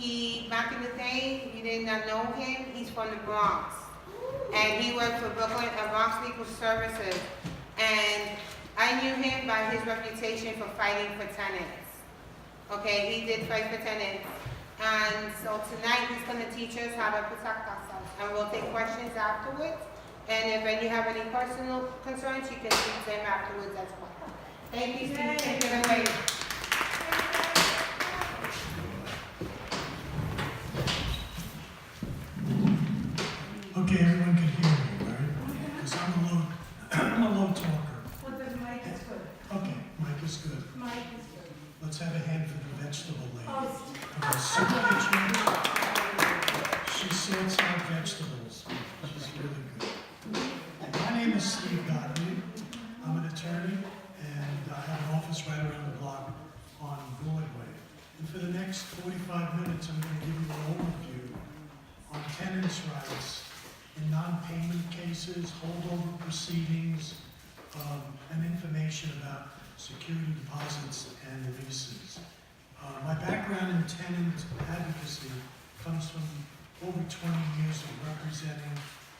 Back in the day, you did not know him, he's from the Bronx. And he worked for Bronx Legal Services. And I knew him by his reputation for fighting for tenants. Okay, he did fight for tenants. And so tonight, he's going to teach us how to protect ourselves. And we'll take questions afterwards. And if you have any personal concerns, you can speak to him afterwards as well. Thank you, Steve. Thank you very much. Okay, everyone can hear me, right? Because I'm a low talker. Well, the mic is good. Okay, mic is good. Mic is good. Let's have a hand for the vegetable lady. Oh, Okay, soup kitchen. She sorts out vegetables. She's really good. My name is Steve Gottlieb. I'm an attorney, and I have an office right around the block on Broadway. And for the next 45 minutes, I'm going to give you an overview on tenants' rights in non-payment cases, holdover proceedings, and information about security deposits and leases. My background in tenant advocacy comes from over 20 years of representing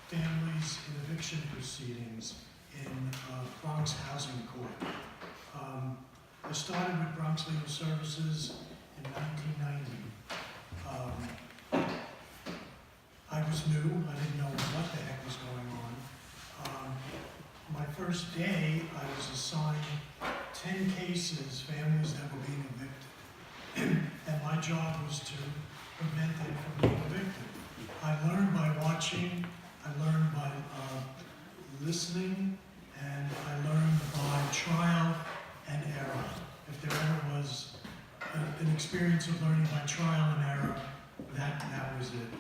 families in eviction proceedings in Bronx Housing Court. I started with Bronx Legal Services in 1990. I was new, I didn't know what the heck was going on. My first day, I was assigned 10 cases, families that were being evicted. And my job was to prevent them from being evicted. I learned by watching, I learned by listening, and I learned by trial and error. If there ever was an experience of learning by trial and error, that was it.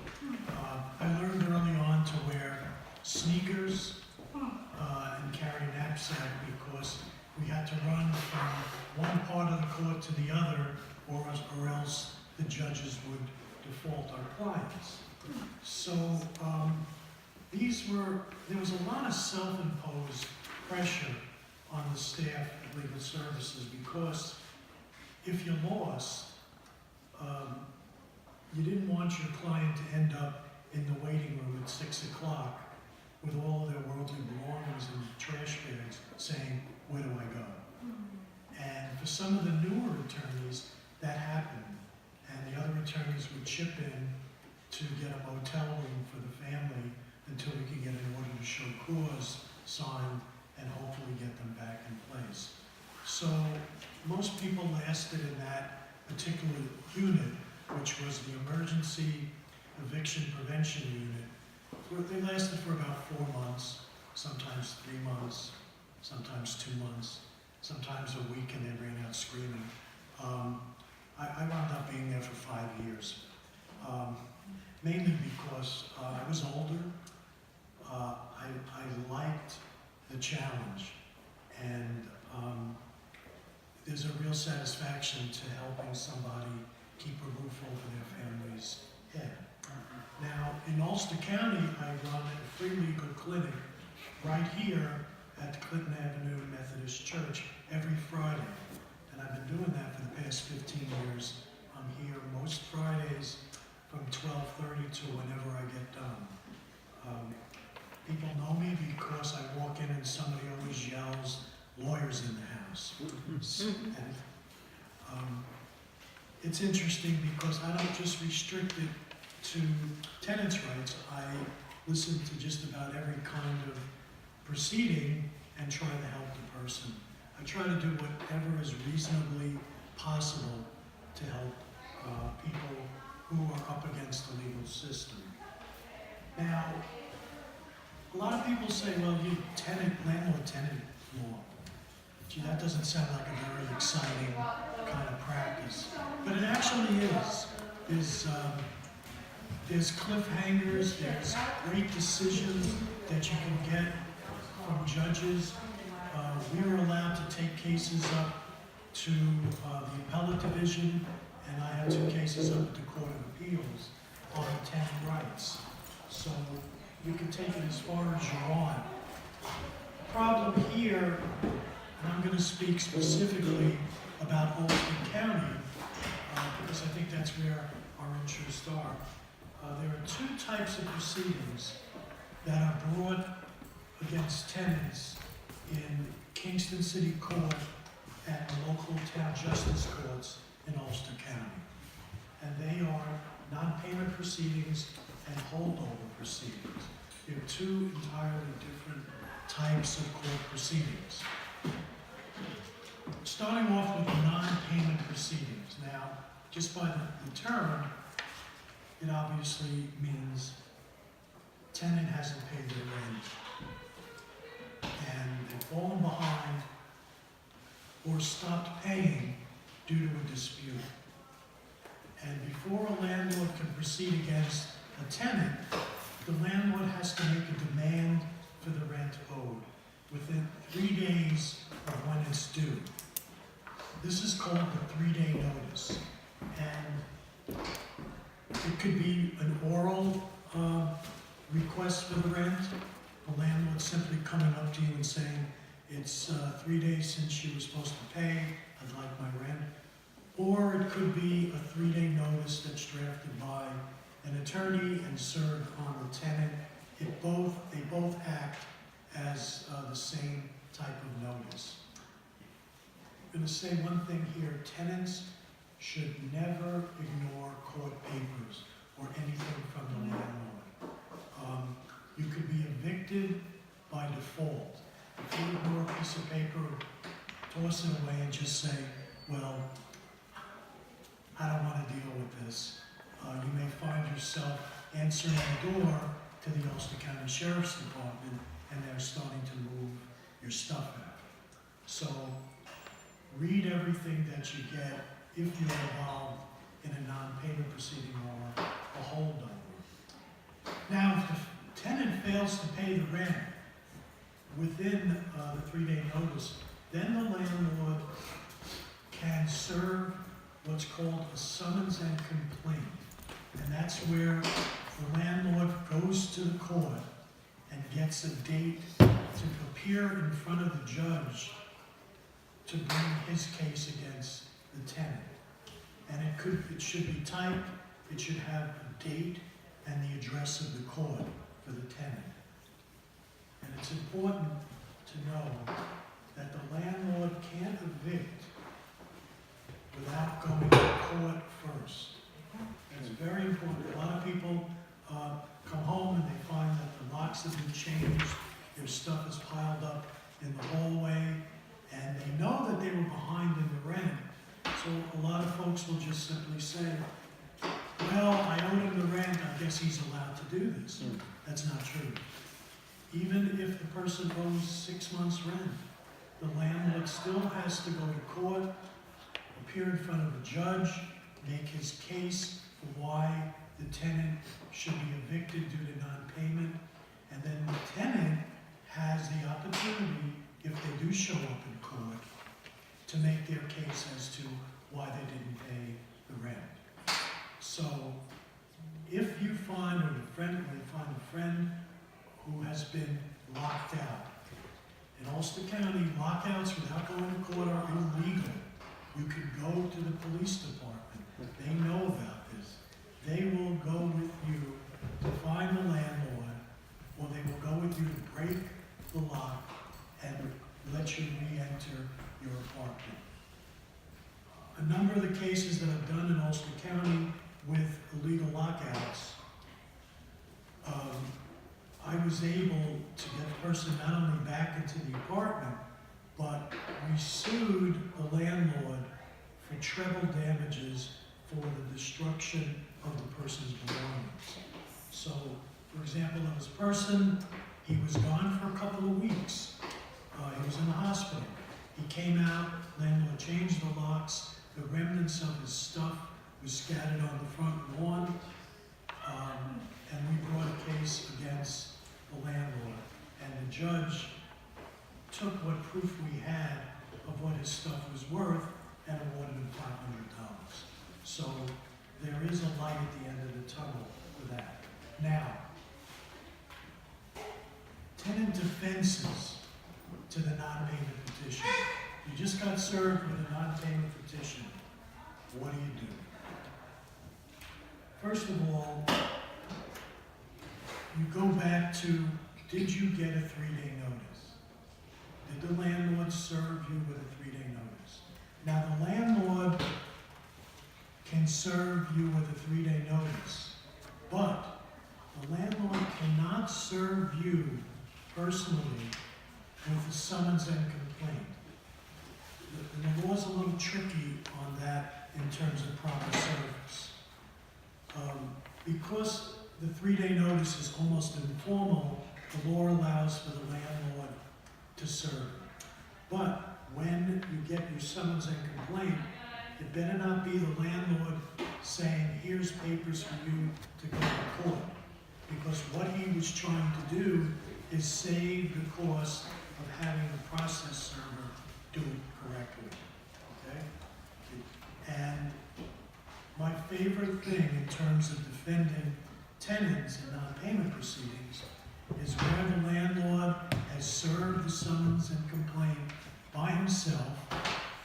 I learned early on to wear sneakers and carry a knapsack because we had to run from one part of the court to the other, or else the judges would default our clients. So there was a lot of self-imposed pressure on the staff at Legal Services because if you lost, you didn't want your client to end up in the waiting room at 6 o'clock with all of their worldly belongings in trash bags saying, where do I go? And for some of the newer attorneys, that happened. And the other attorneys would chip in to get a motel room for the family until we could get an order to show cause signed and hopefully get them back in place. So most people lasted in that particular unit, which was the emergency eviction prevention unit. They lasted for about 4 months, sometimes 3 months, sometimes 2 months, sometimes a week, and they ran out screaming. I wound up being there for 5 years, mainly because I was older. I liked the challenge, and there's a real satisfaction to helping somebody keep a roof over their family's head. Now, in Ulster County, I run a free legal clinic right here at the Clinton Avenue Methodist Church every Friday. And I've been doing that for the past 15 years. I'm here most Fridays from 12:30 to whenever I get done. People know me because I walk in and somebody always yells, lawyers in the house. And, it's interesting because I don't just restrict it to tenants' rights. I listen to just about every kind of proceeding and try to help the person. I try to do whatever is reasonably possible to help people who are up against the legal system. Now, a lot of people say, well, you landlord-tenant law. Gee, that doesn't sound like a very exciting kind of practice. But it actually is. There's cliffhangers, there's great decisions that you can get from judges. We were allowed to take cases up to the appellate division, and I have 2 cases up at the Court of Appeals on tenant rights. So you can take it as far as you want. The problem here, and I'm going to speak specifically about Ulster County, because I think that's where our to start. There are two types of proceedings that are brought against tenants in Kingston City Court and the local town justice courts in Ulster County. And they are non-payment proceedings and holdover proceedings. They're two entirely different types of court proceedings. Starting off with the non-payment proceedings. Now, just by the term, it obviously means tenant hasn't paid their rent and they've fallen behind or stopped paying due to a dispute. And before a landlord can proceed against a tenant, the landlord has to make a demand for the rent owed within 3 days of when it's due. This is called the 3-day notice. And it could be an oral request for the rent, the landlord simply coming up to you and saying, it's 3 days since you were supposed to pay, I'd like my rent. Or it could be a 3-day notice that's drafted by an attorney and served on the tenant. They both act as the same type of notice. I'm going to say one thing here. Tenants should never ignore court papers or anything from the landlord. You could be evicted by default. If you ignore a piece of paper, toss it away and just say, well, I don't want to deal with this. You may find yourself answering the door to the Ulster County Sheriff's Department and they're starting to move your stuff out. So read everything that you get if you're involved in a non-payment proceeding or a holdover. Now, if the tenant fails to pay the rent within the 3-day notice, then the landlord can serve what's called a summons and complaint. And that's where the landlord goes to the court and gets a date to appear in front of the judge to bring his case against the tenant. And it should be typed, it should have a date and the address of the court for the tenant. And it's important to know that the landlord can't evict without going to court first. It's very important. A lot of people come home and they find that the locks have been changed, their stuff is piled up in the hallway, and they know that they were behind in the rent. So a lot of folks will just simply say, well, I owed him the rent, I guess he's allowed to do this. That's not true. Even if the person owes 6 months' rent, the landlord still has to go to court, appear in front of a judge, make his case for why the tenant should be evicted due to non-payment, and then the tenant has the opportunity, if they do show up in court, to make their case as to why they didn't pay the rent. So, if you find, or when you find a friend who has been locked out, in Ulster County, lockouts without going to court are illegal. You can go to the police department. They know about this. They will go with you to find the landlord, or they will go with you to break the lock and let you re-enter your apartment. A number of the cases that I've done in Ulster County with illegal lockouts, I was able to get the person not only back into the apartment, but we sued the landlord for treble damages for the destruction of the person's belongings. So, for example, there was a person, he was gone for a couple of weeks. He was in the hospital. He came out, landlord changed the locks, the remnants of his stuff was scattered on the front lawn, and we brought a case against the landlord. And the judge took what proof we had of what his stuff was worth and awarded him $500. So there is a light at the end of the tunnel for that. Now, tenant defenses to the non-payment petition. You just got served with a non-payment petition. What do? First of all, you go back to, did you get a 3-day notice? Did the landlord serve you with a 3-day notice? Now, the landlord can serve you with a 3-day notice, but the landlord cannot serve you personally with a summons and complaint. The law's a little tricky on that in terms of proper service. Because the 3-day notice is almost informal, the law allows for the landlord to serve. But when you get your summons and complaint, it better not be the landlord saying, here's papers for you to go to court. Because what he was trying to do is save the cost of having the process server do it correctly. Okay? And my favorite thing in terms of defending tenants in non-payment proceedings is where the landlord has served the summons and complaint by himself,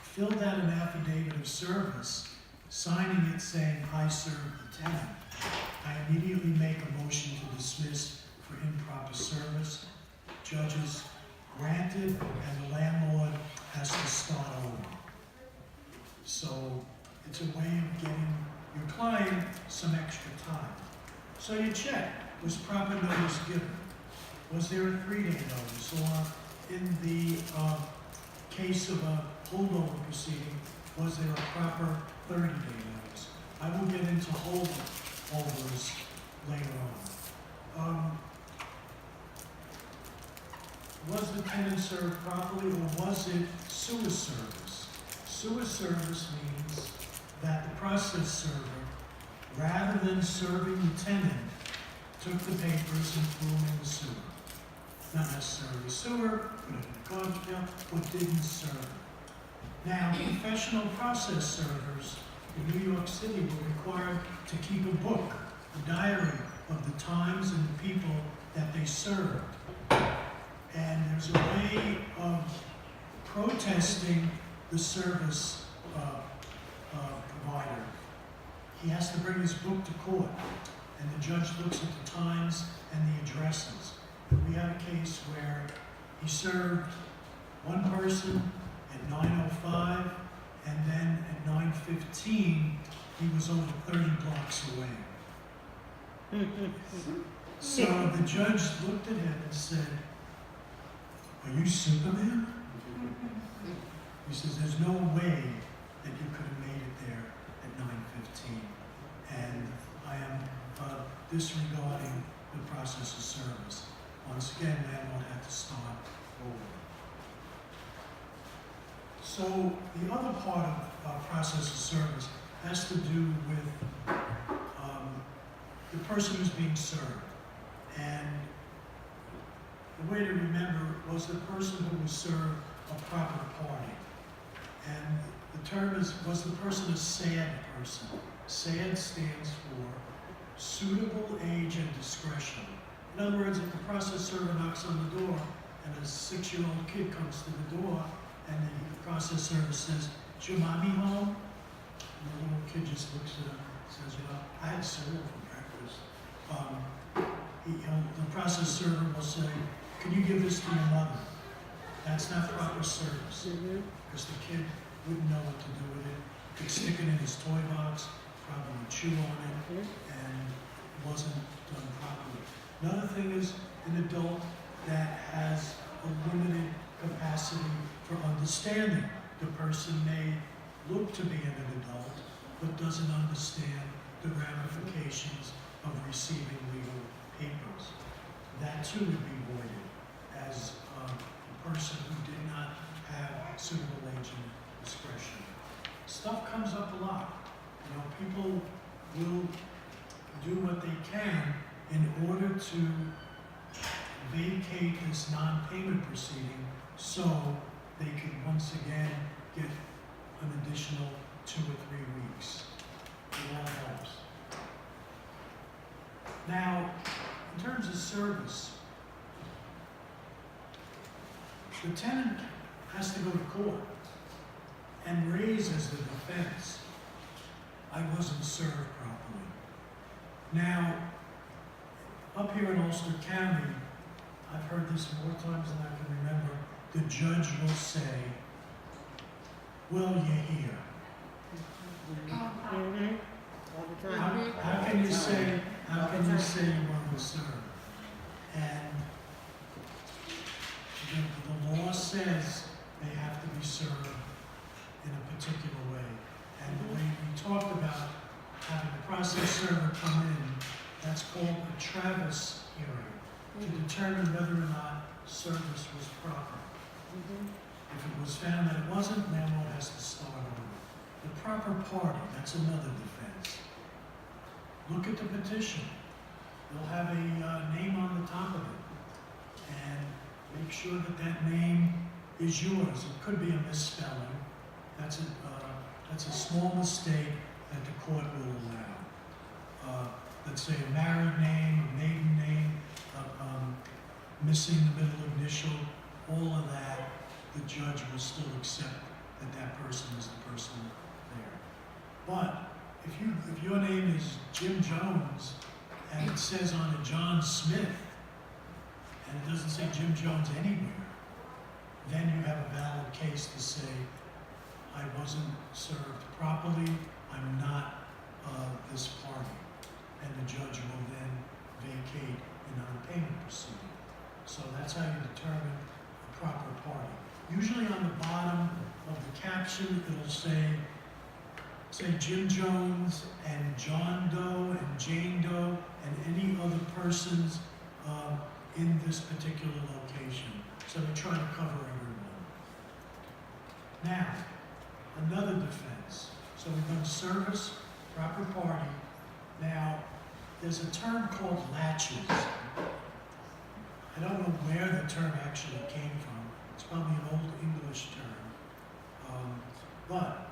filled out an affidavit of service, signing it saying, I served the tenant. I immediately make a motion to dismiss for improper service. Judges granted, and the landlord has to start over. So it's a way of getting your client some extra time. So you check, was proper notice given? Was there a 3-day notice? Or in the case of a holdover proceeding, was there a proper 30-day notice? I will get into holdovers later on. Was the tenant served properly, or was it sewer service? Sewer service means that the process server, rather than serving the tenant, took the papers and threw them in the sewer. Not necessarily sewer, put it in the garbage pail, but didn't serve. Now, professional process servers in New York City were required to keep a book, a diary of the times and the people that they served. And there's a way of protesting the service provider. He has to bring his book to court, and the judge looks at the times and the addresses. And we had a case where he served one person at 9:05, and then at 9:15, he was over 30 blocks away. So the judge looked at him and said, are you Superman? He says, there's no way that you could have made it there at 9:15. And I am disregarding the process of service. Once again, landlord had to start over. So the other part of process of service has to do with the person who's being served. And the way to remember was the person who was served a proper party. And the term is, was the person a SAD person? SAD stands for suitable age and discretion. In other words, if the process server knocks on the door and a 6-year-old kid comes to the door and the process server says, is your mommy home? And the little kid just looks at him and says, you know, I had cereal for breakfast. The process server will say, can you give this to your mother? That's not proper service, because the kid wouldn't know what to do with it. He'd stick it in his toy box, probably chew on it, and it wasn't done properly. Another thing is an adult that has a limited capacity for understanding. The person may look to be an adult, but doesn't understand the ramifications of receiving legal papers. That too would be voided as a person who did not have suitable age and discretion. Stuff comes up a lot. You know, people will do what they can in order to vacate this non-payment proceeding so they can once again get an additional 2 or 3 weeks. It all helps. Now, in terms of service, the tenant has to go to court and raise as the defense, I wasn't served properly. Now, up here in Ulster County, I've heard this more times than I can remember, the judge will say, will you hear? All the time. How can you say you want to serve? And the law says they have to be served in a particular way. And the way we talked about having the process server come in, that's called a Travis hearing, to determine whether or not service was proper. If it was found that it wasn't, landlord has to start over. The proper party, that's another defense. Look at the petition. You'll have a name on the top of it. And make sure that that name is yours. It could be a misspelling. That's a small mistake that the court will allow. Let's say a married name, a maiden name, missing the middle initial, all of that, the judge will still accept that that person is the person there. But if your name is Jim Jones and it says on it John Smith and it doesn't say Jim Jones anywhere, then you have a valid case to say, I wasn't served properly, I'm not this party. And the judge will then vacate a non-payment proceeding. So that's how you determine a proper party. Usually on the bottom of the caption, it'll say Jim Jones and John Doe and Jane Doe and any other persons in this particular location. So they try to cover everyone. Now, another defense. So we've done service, proper party. Now, there's a term called laches. I don't know where the term actually came from. It's probably an old English term. But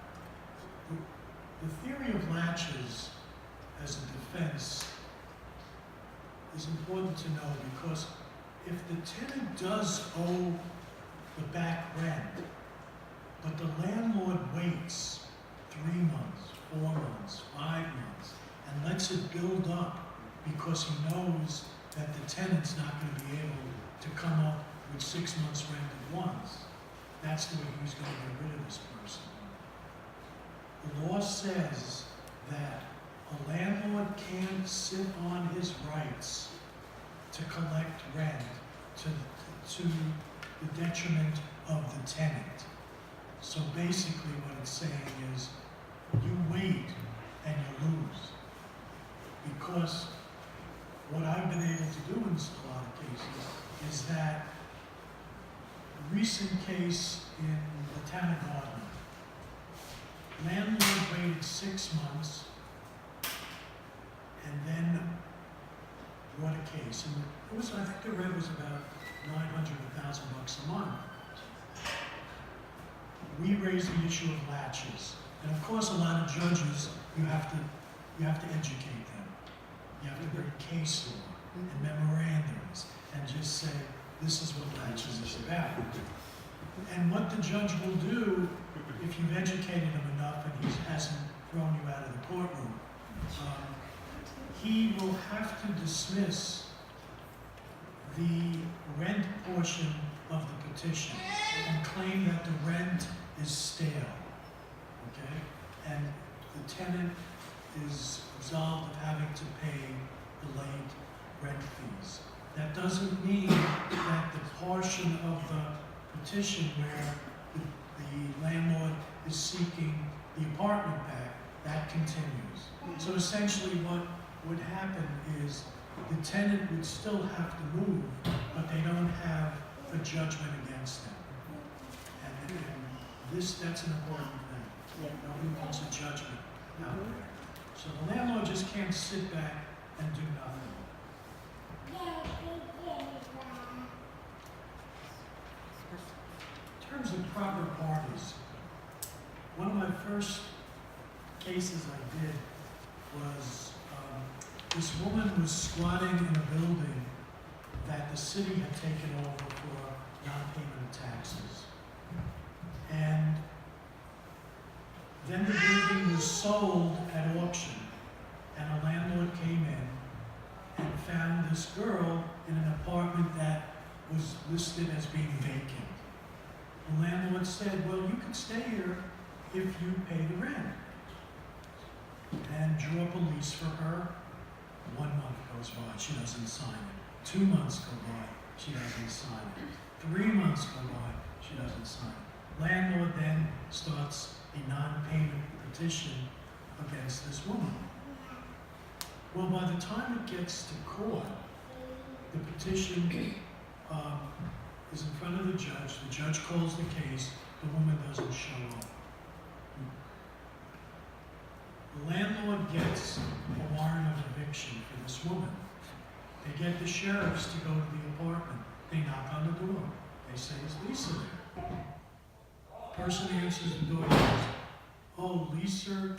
the theory of laches as a defense is important to know because if the tenant does owe the back rent, but the landlord waits 3 months, 4 months, 5 months, and lets it build up because he knows that the tenant's not going to be able to come up with 6 months rent at once, that's the way he's going to get rid of this person. The law says that a landlord can't sit on his rights to collect rent to the detriment of the tenant. So basically what it's saying is, you wait and you lose. Because what I've been able to do in a lot of cases is that a recent case in the town of Gottlieb, landlord waited 6 months and then brought a case. And it was, I think the rent was about $900 to $1,000 a month. We raised the issue of laches. And of course, a lot of judges, you have to educate them. You have to bring case law and memorandums and just say, this is what laches is about. And what the judge will do, if you've educated him enough and he hasn't thrown you out of the courtroom, he will have to dismiss the rent portion of the petition and claim that the rent is stale, okay? And the tenant is absolved of having to pay the late rent fees. That doesn't mean that the portion of the petition where the landlord is seeking the apartment back, that continues. So essentially what would happen is the tenant would still have to move, but they don't have a judgment against them. And that's an important thing. Nobody wants a judgment out there. So the landlord just can't sit back and do nothing. In terms of proper parties, one of my first cases I did was this woman was squatting in a building that the city had taken over for non-payment of taxes. And then the building was sold at auction, and a landlord came in listed as being vacant. The landlord said, well, you can stay here if you pay the rent. And drew up a lease for her. 1 month goes by, she doesn't sign it. 2 months go by, she doesn't sign it. 3 months go by, she doesn't sign it. Landlord then starts a non-payment petition against this woman. Well, by the time it gets to court, the petition is in front of the judge calls the case, the woman doesn't show up. The landlord gets a warrant of eviction for this woman. They get the sheriffs to go to the apartment. They knock on the door. They say, is Lisa there? Person answers the door and says, oh, Lisa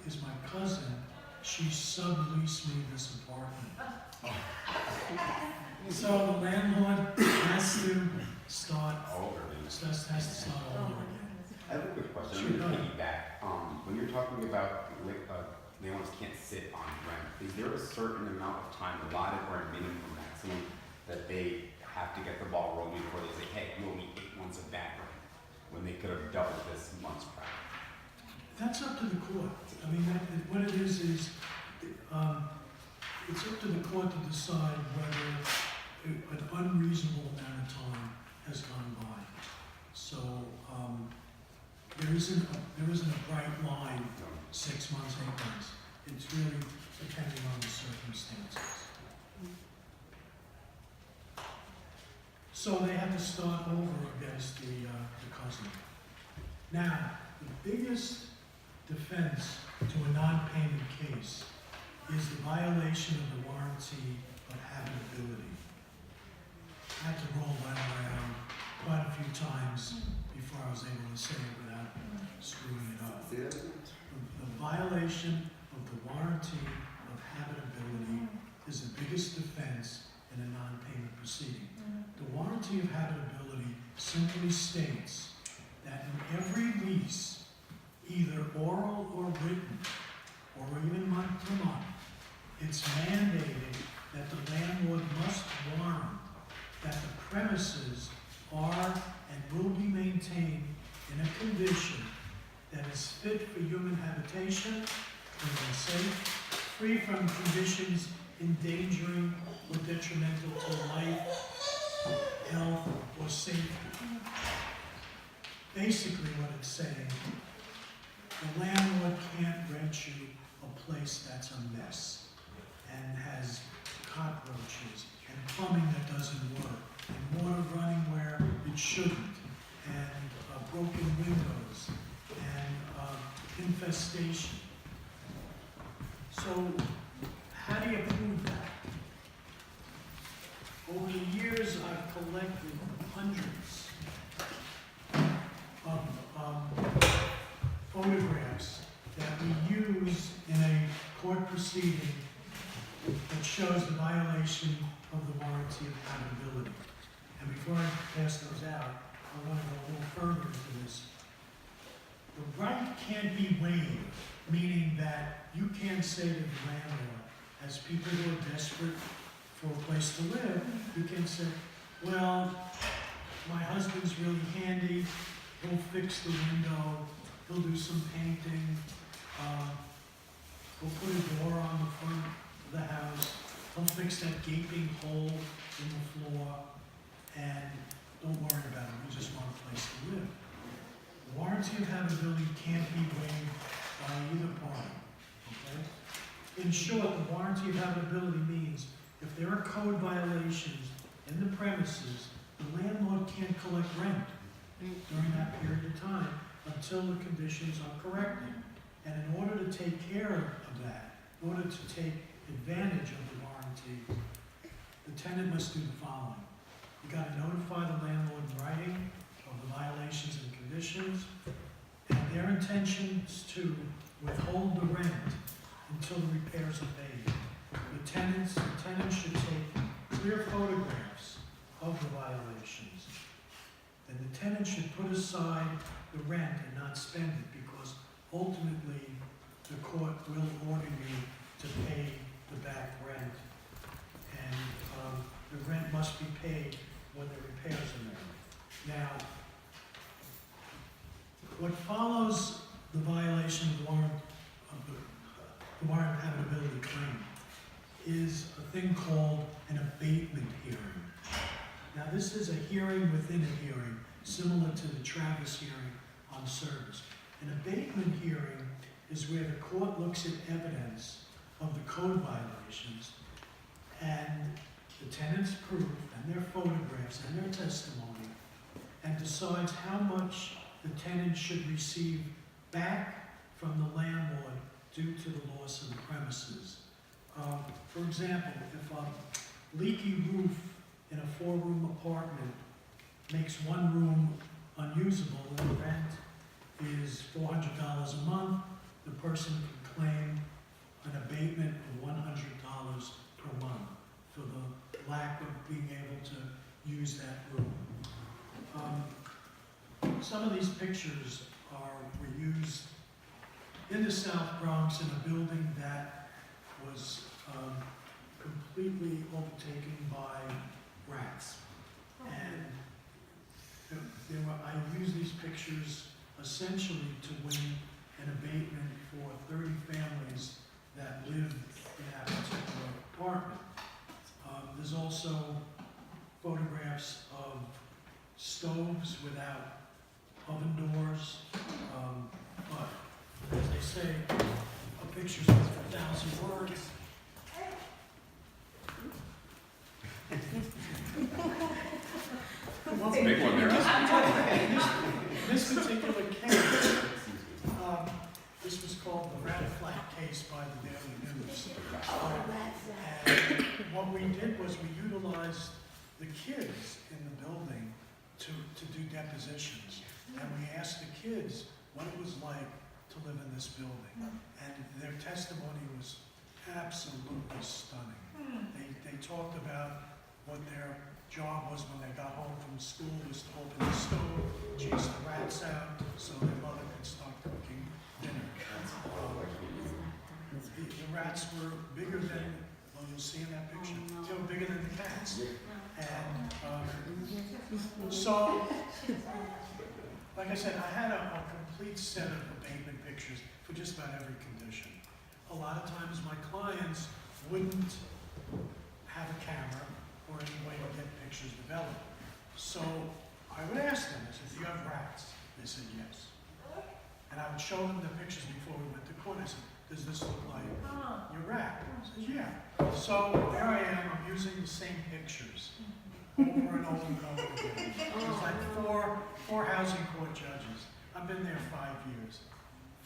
is my cousin. She subleased me this apartment. So the landlord has to start all over again. I have a quick question. Sure, I'm go going to ahead. piggyback. When you're talking about landlords can't sit on rent, is there a certain amount of time allotted or a minimum or maximum that they have to get the ball rolling before they say, hey, you owe me 8 months of back rent, when they could have doubled this months prior? That's up to the court. I mean, what it is it's up to the court to decide whether an unreasonable amount of time has gone by. So there isn't a bright line, 6 months, 8 months. It's really depending on the circumstances. So they have to start over against the cousin. Now, the biggest defense to a non-payment case is the violation of the warranty of habitability. I had to roll that around quite a few times before I was able to say it without screwing it up. The violation of the warranty of habitability is the biggest defense in a non-payment proceeding. The warranty of habitability simply states that in every lease, either oral or written, or even month to month, it's mandated that the landlord must warrant that the premises are and will be maintained in a condition that is fit for human habitation, and safe, free from conditions endangering or detrimental to life, health, or safety. Basically what it's saying, the landlord can't rent you a place that's a mess and has cockroaches and plumbing that doesn't work and water running where it shouldn't and broken windows and infestation. So how do you prove that? Over the years, I've collected hundreds of photographs that we use in a court proceeding that shows the violation of the warranty of habitability. And before I pass those out, I want to go a little further into this. The right can't be waived, meaning that you can't say to the landlord, as people who are desperate for a place to live, you can say, well, my husband's really handy, he'll fix the window, he'll do some painting, he'll put a door on the front of the house, he'll fix that gaping hole in the floor, and don't worry about it, we just want a place to live. The warranty of habitability can't be waived by either party, okay? In short, the warranty of habitability means if there are code violations in the premises, the landlord can't collect rent during that period of time until the conditions are corrected. And in order to take care of that, in order to take advantage of the warranty, the tenant must do the following. You got to notify the landlord in writing of the violations and conditions, and their intentions to withhold the rent until the repairs are made. The tenant should take clear photographs of the violations. And the tenant should put aside the rent and not spend it, because ultimately the court will order you to pay the back rent. And the rent must be paid when the repairs are made. Now, what follows the violation of the warrant habitability claim is a thing called an abatement hearing. Now, this is a hearing within a hearing, similar to the Travis hearing on service. An abatement hearing is where the court looks at evidence of the code violations and the tenant's proof and their photographs and their testimony, and decides how much the tenant should receive back from the landlord due to the loss of the premises. For example, if a leaky roof in a 4-room apartment makes one room unusable and the rent is $400 a month, the person can claim an abatement of $100 per month for the lack of being able to use that room. Some of these pictures were used in the South Bronx in a building that was completely overtaken by rats. And I used these pictures essentially to win an abatement for 30 families that lived in that particular apartment. There's also photographs of stoves without oven doors, but as they say, a picture's worth 1,000 words. That's a big one there. In this particular case, this was called the rat flat case by the Daily News. And what we did was we utilized the kids in the building to do depositions. And we asked the kids what it was like to live in this building. And their testimony was absolutely stunning. They talked about what their job was when they got home from school, was to open the stove, chase the rats out so their mother could start cooking dinner. The rats were bigger than, well, you'll see in that picture, they were bigger than the cats. And so, like I said, I had a complete set of abatement pictures for just about every condition. A lot of times my clients wouldn't have a camera or any way to get pictures developed. So I would ask them, I said, do you have rats? They said yes. And I would show them the pictures before we went to court. I said, does this look like your rat? I said, yeah. So there I am, I'm using the same pictures over and over and over again. There's like four housing court judges. I've been there 5 years.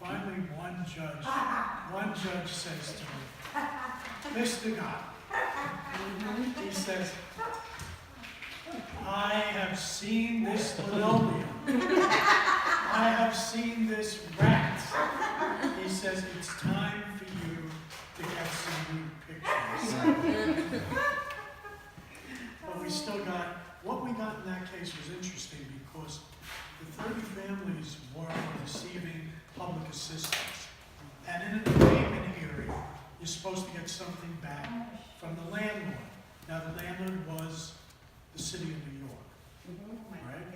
Finally, one judge says to me, Mr. Gott, he says, I have seen this linoleum. I have seen this rat. He says, it's time for you to get some new pictures. But we still got, what we got in that case was interesting because the 30 families were receiving public assistance. And in an abatement hearing, you're supposed to get something back from the landlord. Now, the landlord was the city of New York, right?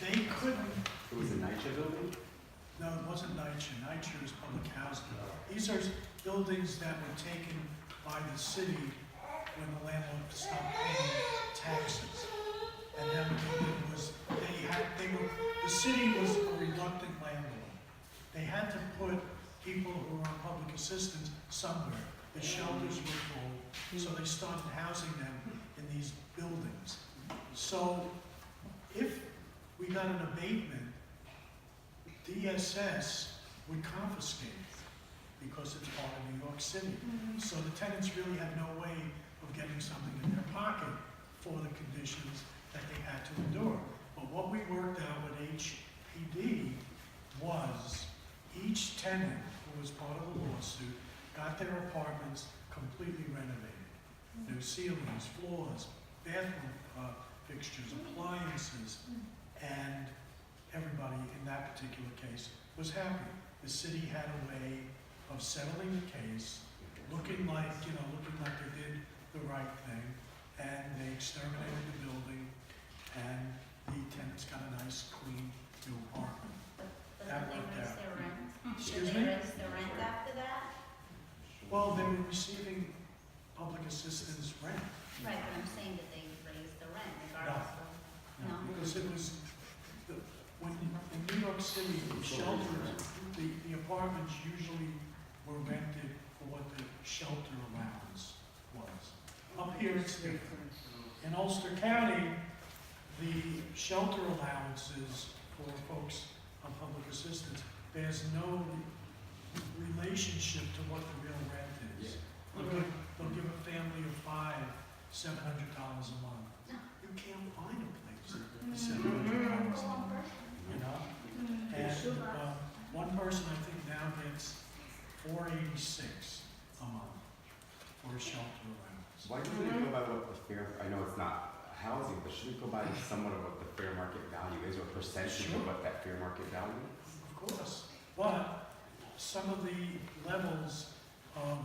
They couldn't. It was a NYCHA building? No, it wasn't NYCHA. NYCHA is public housing. These are buildings that were taken by the city when the landlord stopped paying taxes. And then what they did was, the city was a reluctant landlord. They had to put people who were on public assistance somewhere. The shelters were full, so they started housing them in these buildings. So if we got an abatement, DSS would confiscate because it's part of New York City. So the tenants really had no way of getting something in their pocket for the conditions that they had to endure. But what we worked out with HPD was each tenant who was part of the lawsuit got their apartments completely renovated. New ceilings, floors, bathroom fixtures, appliances, and everybody in that particular case was happy. The city had a way of settling the case, looking like they did the right thing, and they exterminated the building, and the tenant's got a nice, clean, new apartment. But That did they worked raise out. their rent? Excuse Did me? they raise their rent after that? Well, they were receiving public assistance rent. Right, but I'm saying that they raised the rent regardless of, no? Because it was, when, in New York City, the shelters, the apartments usually were rented for what the shelter allowance was. Up here, it's different. In Ulster County, the shelter allowances for folks on public assistance, there's no relationship to what the real rent is. They'll give a family of 5 $700 a month. You can't find a place for $700 a month, you know? And one person, I think, now gets $486 a month for a shelter allowance. Why doesn't it go by what the fair, I know it's not housing, but should it go by somewhat of what the fair market value is, or percentage Sure. of what that fair market value is? Of course, but some of the levels of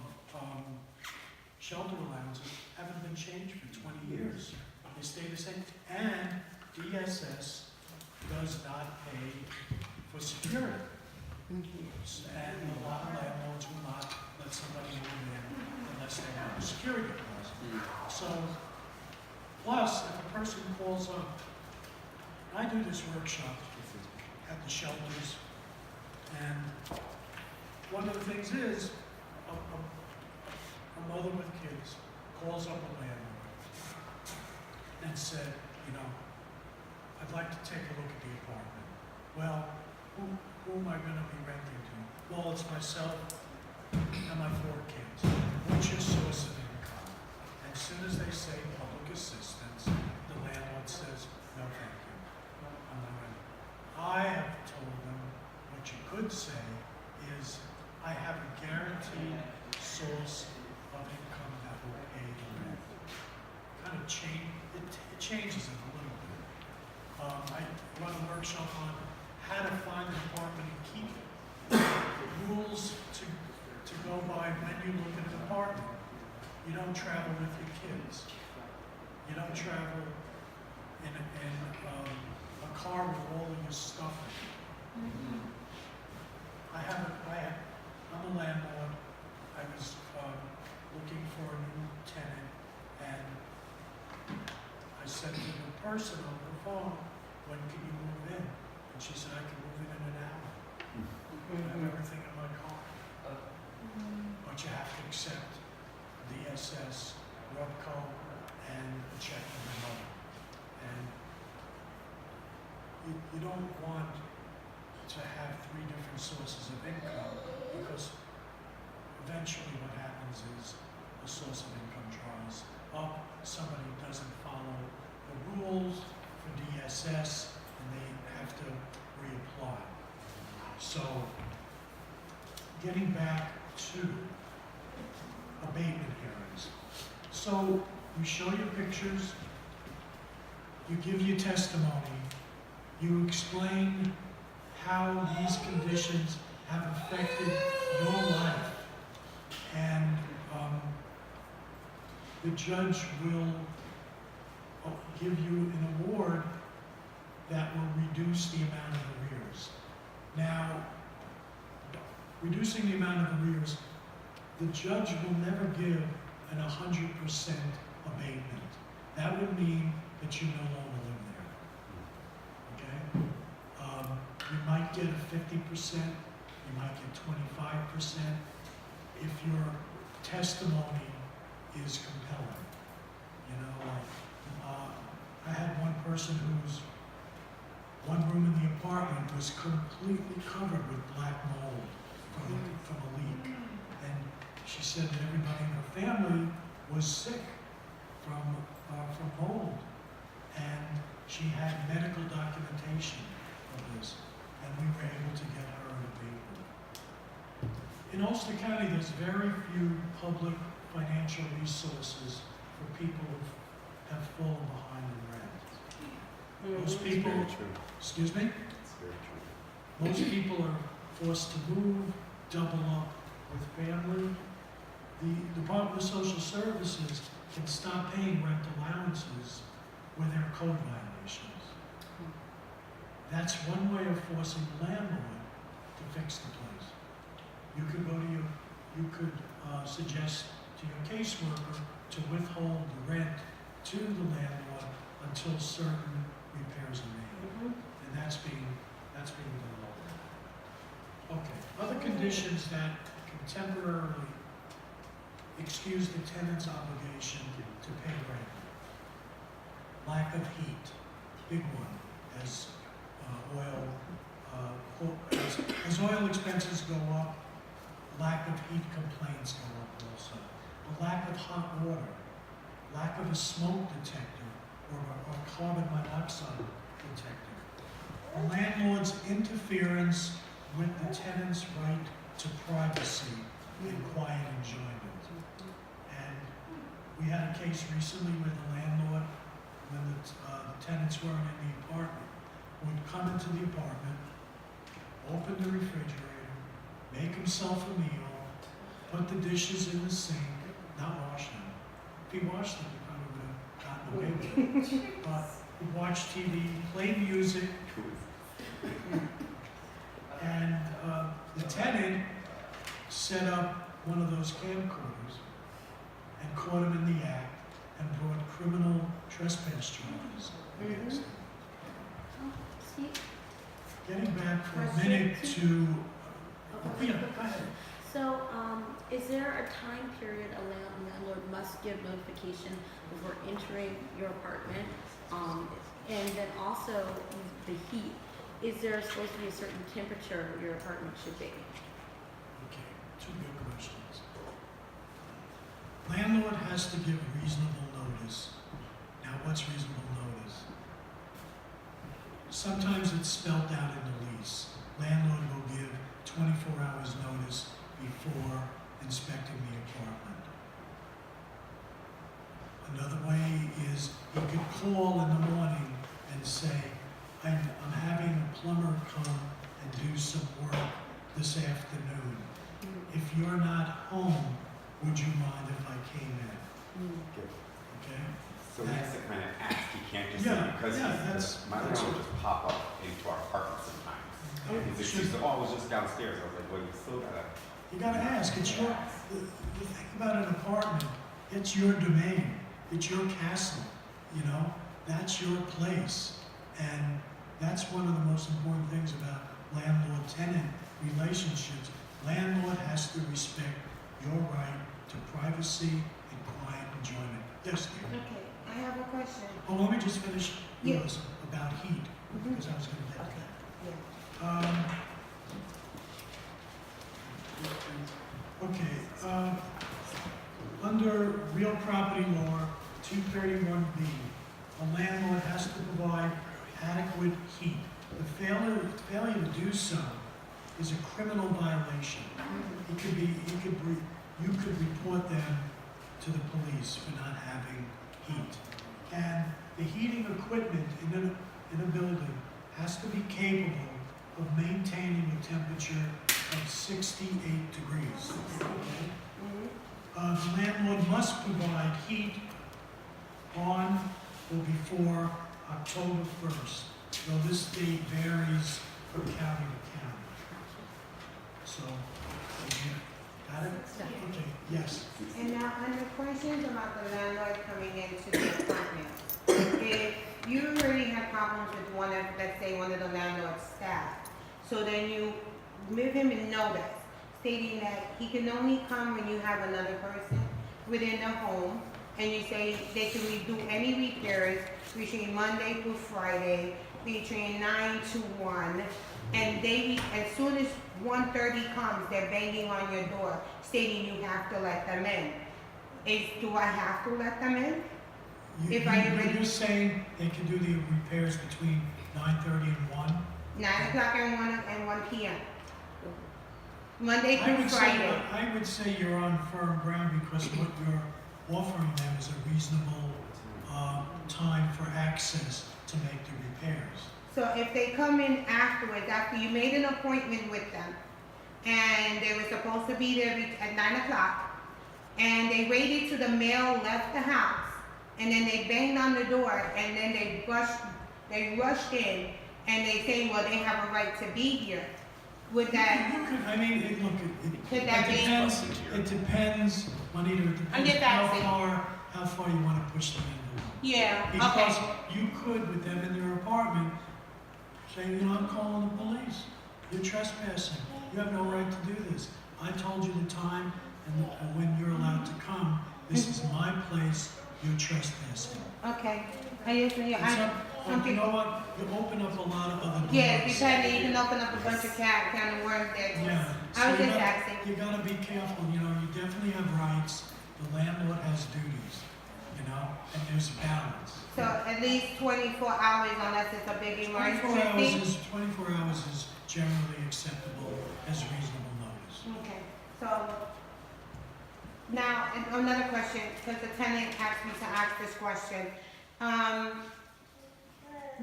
shelter allowances haven't been changed for 20 years. They stay the same. And DSS does not pay for security. And a lot of landlords will not let somebody move in unless they have a security deposit. So, plus, if a person calls up, I do this workshop at the shelters, and one of the things is, a mother with kids calls up a landlord and said, you know, I'd like to take a look at the apartment. Well, who am I going to be renting to? Well, it's myself and my 4 kids. What's your source of income? And as soon as they say public assistance, the landlord says, no, thank you. I'm not renting. I have told them what you could say is, I have a guaranteed source of income that will pay the rent. Kind of it changes it a little bit. I run a workshop on how to find an apartment and keep it. Rules to go by when you look at an apartment. You don't travel with your kids. You don't travel in a car with all of your stuff in it. I'm a landlord. I was looking for a new tenant, and I said to the person on the phone, when can you move in? And she said, I can move in an hour. I have everything in my car. But you have to accept DSS, Rubco, and a check from the mother. And you don't want to have 3 different sources of income, because eventually what happens is the source of income dries up, somebody doesn't follow the rules for DSS, and they have to reapply. So, getting back to abatement hearings. So, you show your pictures, you give your testimony, you explain how these conditions have affected your life, and the judge will give you an award that will reduce the amount of arrears. Now, reducing the amount of arrears, the judge will never give an 100% abatement. That would mean that you no longer live there. Okay? You might get a 50%, you might get 25%, if your testimony is compelling. You know, like, I had one person whose one room in the apartment was completely covered with black mold from a leak. And she said that everybody in her family was sick from mold. And she had medical documentation of this, and we were able to get her an abatement. In Ulster County, there's very few public financial resources for people who have fallen behind in rent. Most people, It's very true. excuse me? It's very true. Most people are forced to move, double up with family. The Department of Social Services can stop paying rent allowances where there are code violations. That's one way of forcing the landlord to fix the place. You could suggest to your caseworker to withhold the rent to the landlord until certain repairs are made. And that's being done all. Okay, other conditions that can temporarily excuse the tenant's obligation to pay rent. Lack of heat, big one, as oil expenses go up, lack of heat complaints go up also. A lack of hot water, lack of a smoke detector or carbon monoxide detector. A landlord's interference with the tenant's right to privacy and quiet enjoyment. And we had a case recently where the landlord, when the tenants weren't in the apartment, would come into the apartment, open the refrigerator, make himself a meal, put the dishes in the sink, not wash them. If he washed them, he probably would have gotten away with it. But he'd watch TV, play music, and the tenant set up one of those camcorders and caught him in the act and brought criminal trespass charges against him. Getting back for a minute to, yeah, go ahead. So, is there a time period a landlord must give notification before entering your apartment? And then also the heat. Is there supposed to be a certain temperature your apartment should be? Okay, two good questions. Landlord has to give reasonable notice. Now, what's reasonable notice? Sometimes it's spelled out in the lease. Landlord will give 24 hours notice before inspecting the apartment. Another way is he could call in the morning and say, I'm having a plumber come and do some work this afternoon. If you're not home, would you mind if I came in? Okay? So he has to kind of ask, he can't just Yeah, say, because yeah, my that's landlord will just pop up into our apartment sometimes. Oh, And his excuse, oh, I was just downstairs. I was like, well, you still gotta. You gotta ask, it's your, the thing about an apartment, it's your domain, it's your castle, you know? That's your place. And that's one of the most important things about landlord-tenant relationships. Landlord has to respect your right to privacy and quiet enjoyment. Yes, dear? Okay, I have a question. Oh, let me just finish Yeah. yours about heat, because I was gonna get to that. Yeah. Okay, under real property law, 231B, a landlord has to provide adequate heat. The failure to do so is a criminal violation. You could report them to the police for not having heat. And the heating equipment in a building has to be capable of maintaining a temperature of 68 degrees. Okay? The landlord must provide heat on or before October 1st, though this date varies from county to county. So, got it? Okay, yes. And now, on the questions about the landlord coming into the apartment, if you already have problems with one of, let's say, one of the landlord's staff, so then you give him a notice stating that he can only come when you have another person within the home, and you say they can do any repairs between Monday through Friday, between 9 to 1, and as soon as 1:30 comes, they're banging on your door stating you have to let them in. Do I have to let them in? You're saying they can do the repairs between 9:30 and 1? 9 o'clock and 1 p.m. Monday through Friday. I would say you're on firm ground because what you're offering them is a reasonable time for access to make the repairs. So if they come in afterwards, after you made an appointment with them, and they were supposed to be there at 9 o'clock, and they waited till the mail left the house, and then they banged on the door, and then they rushed in, and they say, well, they have a right to be here. Would that, I mean, it Could that be- it depends, Juanita, it I'm depends just asking. how far you wanna push them in. yeah, Because okay, you could, with them in your apartment, say, I'm calling the police. You're trespassing. You have no right to do this. I told you the time and when you're allowed to come. This is my place. You're trespassing. okay. I just, It's yeah, up- you know what? You open up a lot of other doors. yeah, because you can open up a bunch of kind of worms there. Yeah. I was So you just gotta- asking. You gotta be careful, you definitely have rights. The landlord has duties, and there's balance. So at least 24 hours unless it's a big 24 emergency? 24 hours is generally acceptable as reasonable notice. Okay, so now another question, because the tenant asked me to ask this question.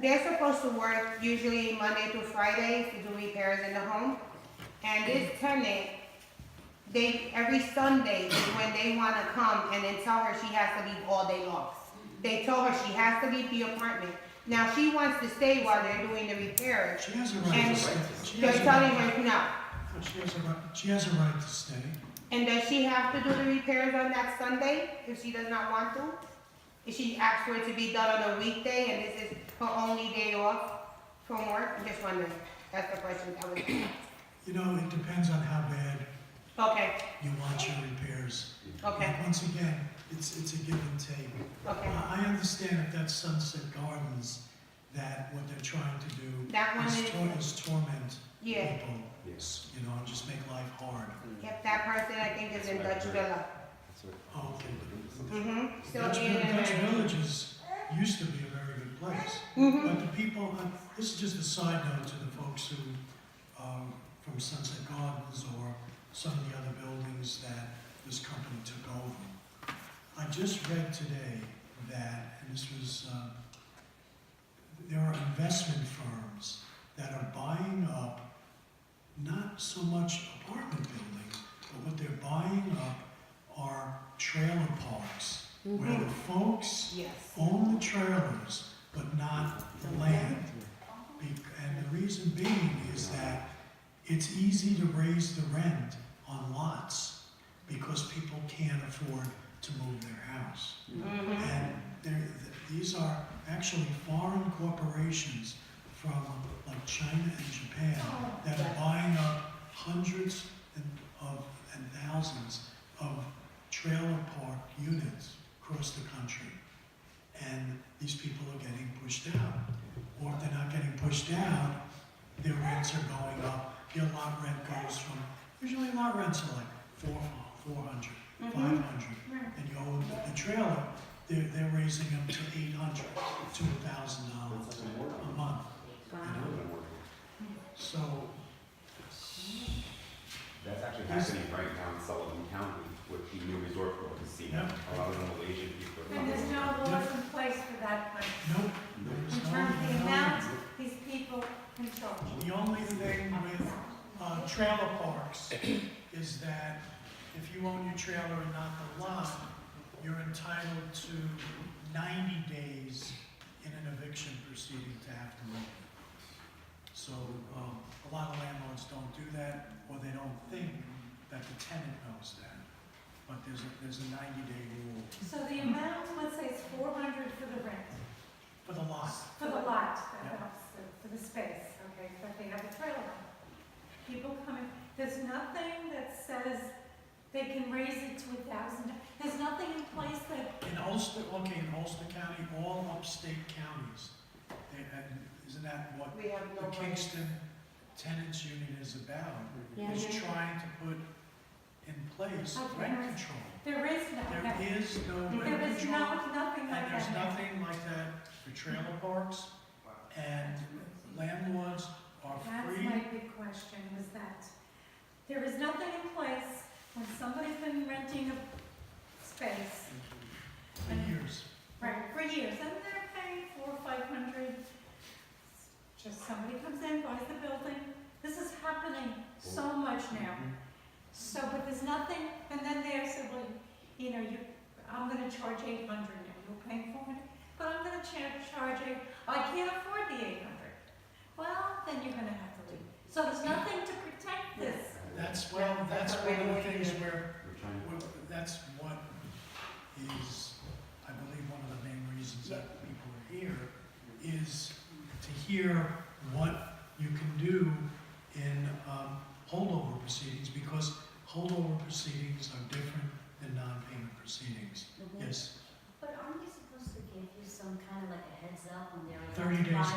They're supposed to work usually Monday through Friday to do repairs in the home. And this tenant, every Sunday is when they want to come and then tell her she has to leave all day long. They told her she has to leave the apartment. Now she wants to stay while they're doing the repairs. She has a right And to stay. She they're has a telling right- her no. She has a right to stay. And does she have to do the repairs on that Sunday if she does not want to? If she asks for it to be done on a weekday and this is her only day off from work? I'm just wondering. That's the question that was. It depends on how bad Okay, you want your repairs. okay, And once again, it's a give and take. okay. I understand if that's Sunset Gardens, that what they're trying to do That one is torment Yeah, people, Yes. and just make life hard. yep, that person I think is in Dutch Villa. Oh, okay. Mm-hmm, still Dutch being in Dutch there. Villages used to be a very good place. Mm-hmm, But the people, this is just a side note to the folks who, from Sunset Gardens or some of the other buildings that this company took over. I just read today that, and this was, there are investment firms that are buying up not so much apartment buildings, but what they're buying up are trailer parks, where the folks yes. own the trailers, but not the land. And the reason being is that it's easy to raise the rent on lots because people can't afford to move their house. Mm-hmm, And these are actually foreign corporations from like China and Japan that are buying up hundreds and thousands of trailer park units across the country. And these people are getting pushed out. Or if they're not getting pushed out, their rents are going up. Your lot rent goes from, usually lot rents are like 400, 500. And you own the trailer, they're raising them to $800 to $1,000 a month. So, That's actually happening right now in Sullivan County with the new resort casino. A lot of the Malaysian people are And there's coming. no laws in place for that place. nope. In there's terms of the no- amount these people can charge. The only thing with trailer parks is that if you own your trailer and not the lot, you're entitled to 90 days in an eviction proceeding to have to leave. So a lot of landlords don't do that, or they don't think that the tenant knows that. But there's a 90-day rule So the amount, let's say it's 400 for the rent, for the lot. for the lot, that Yeah. helps, for the space, okay, but they have a trailer on. People come in, there's nothing that says they can raise it to 1,000. There's nothing in place that, In Ulster, in Ulster County, all upstate counties, and isn't that what We have no the Kingston Tenants Union is about? Yeah. Is trying to put in place rent control. there is no, There is no there rent is control, nothing like and there's that. nothing like that for trailer parks, and landlords are That's free. my big question, was that there is nothing in place when somebody's been renting a space, For years. right, for years, and they're paying $400 or $500. Just somebody comes in, buys the building. This is happening so much now. So, but there's nothing, and then they say, well, I'm gonna charge $800 now, you'll paying $400, but I'm gonna charge you, I can't afford the $800. Well, then you're gonna have to leave. So there's nothing to protect this. That's one of the things where, We're trying to. that's what is, I believe, one of the main reasons that people are here, is to hear what you can do in holdover proceedings, because holdover proceedings are different than non-payment proceedings. Mhm. Yes, But aren't we supposed to give you some kind of like a heads up when they're? 30 days.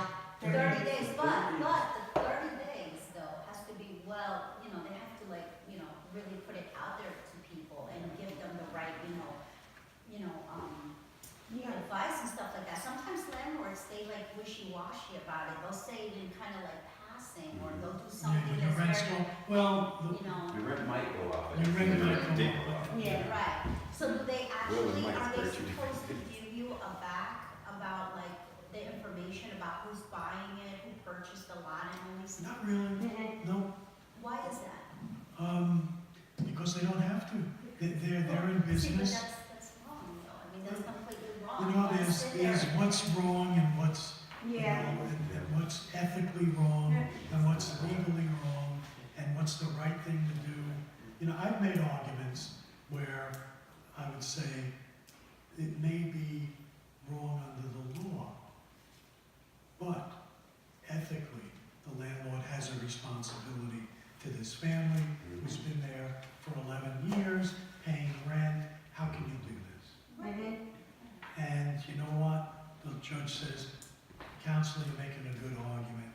30 days, but the 30 days though has to be, well, you know, they have to like, you know, really put it out there to people and give them the right, advice and stuff like that. Sometimes landlords, they like wishy-washy about it. They'll say it in kind of like passing, or they'll do something your rent's that's very, go, well, you know. Your rent might go up. your rent might go Did up. up. Yeah, right. So do they Well, it actually, might are they hurt you. supposed to give you a back about like the information about who's buying it, who purchased the lot and all these things? Not really, no, Why is that? because they don't have to. They're in See, but business. that's wrong though. I mean, that's completely wrong. You know, Why there's sit there? what's wrong and what's, you know, Yeah. and what's ethically wrong, and what's legally wrong, and what's the right thing to do. You know, I've made arguments where I would say it may be wrong under the law, but ethically, the landlord has a responsibility to this family who's been there for 11 years, paying rent. How can you do this? And you know what? The judge says, counsel, you're making a good argument,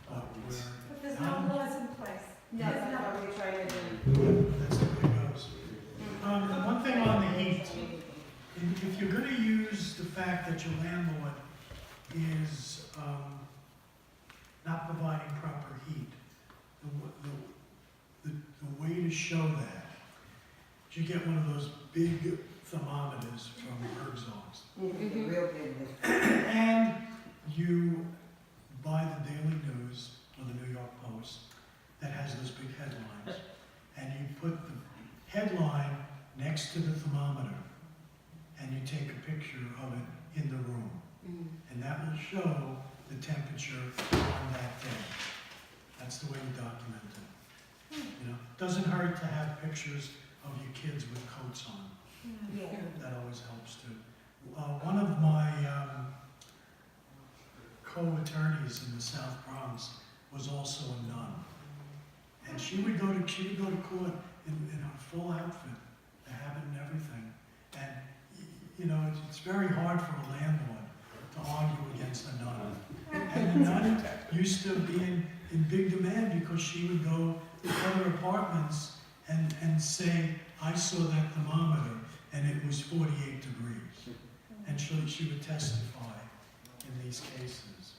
but But there's no laws in place. No, There's that's no- what we're trying to do. that's the way it goes. One thing on the heat, if you're gonna use the fact that your landlord is not providing proper heat, the way to show that is you get one of those big thermometers from Herzog's, Real business. and you buy the Daily News or the New York Post that has those big headlines, and you put the headline next to the thermometer, and you take a picture of it in the room, and that will show the temperature on that day. That's the way you document it. You know, doesn't hurt to have pictures of your kids with coats on. Yeah. That always helps too. One of my co-attorneys in the South Bronx was also a nun, and she would go to court in her full outfit, the habit and everything. And you know, it's very hard for a landlord to argue against a nun. And the nun used to be in big demand because she would go to other apartments and say, I saw that thermometer and it was 48 degrees. And she would testify in these cases.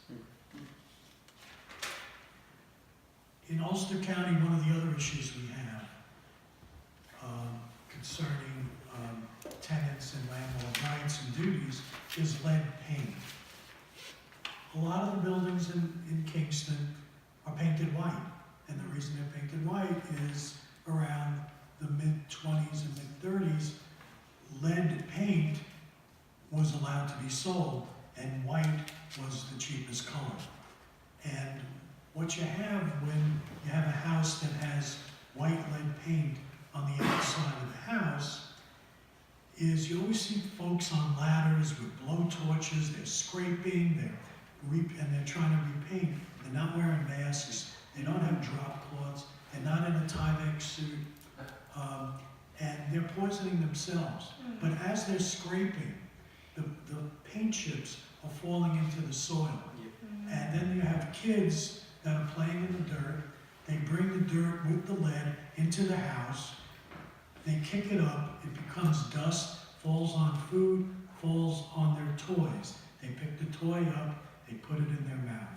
In Ulster County, one of the other issues we have concerning tenants and landlord rights and duties is lead paint. A lot of the buildings in Kingston are painted white, and the reason they're painted white is around the mid-20s and mid-30s, lead paint was allowed to be sold, and white was the cheapest color. And what you have when you have a house that has white lead paint on the outside of the house is you always see folks on ladders with blow torches, they're scraping, and they're trying to repaint. They're not wearing masks, they don't have drop cloths, they're not in a Tyvek suit, and they're poisoning themselves. But as they're scraping, the paint chips are falling into the soil. And then you have kids that are playing in the dirt, they bring the dirt with the lead into the house, they kick it up, it becomes dust, falls on food, falls on their toys. They pick the toy up, they put it in their mouth.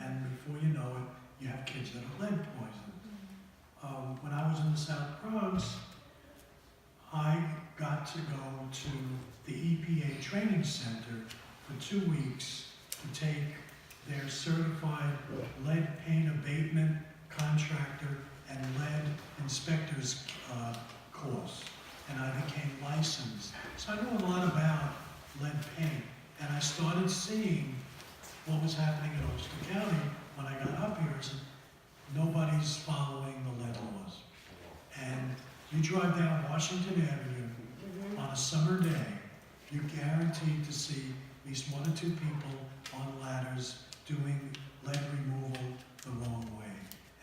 And before you know it, you have kids that are lead poisoned. When I was in the South Bronx, I got to go to the EPA training center for 2 weeks to take their certified lead paint abatement contractor and lead inspector's course, and I became licensed. So I know a lot about lead paint. And I started seeing what was happening in Ulster County when I got up here, is nobody's following the lead laws. And you drive down Washington Avenue on a summer day, you're guaranteed to see at least 1 or 2 people on ladders doing lead removal the wrong way.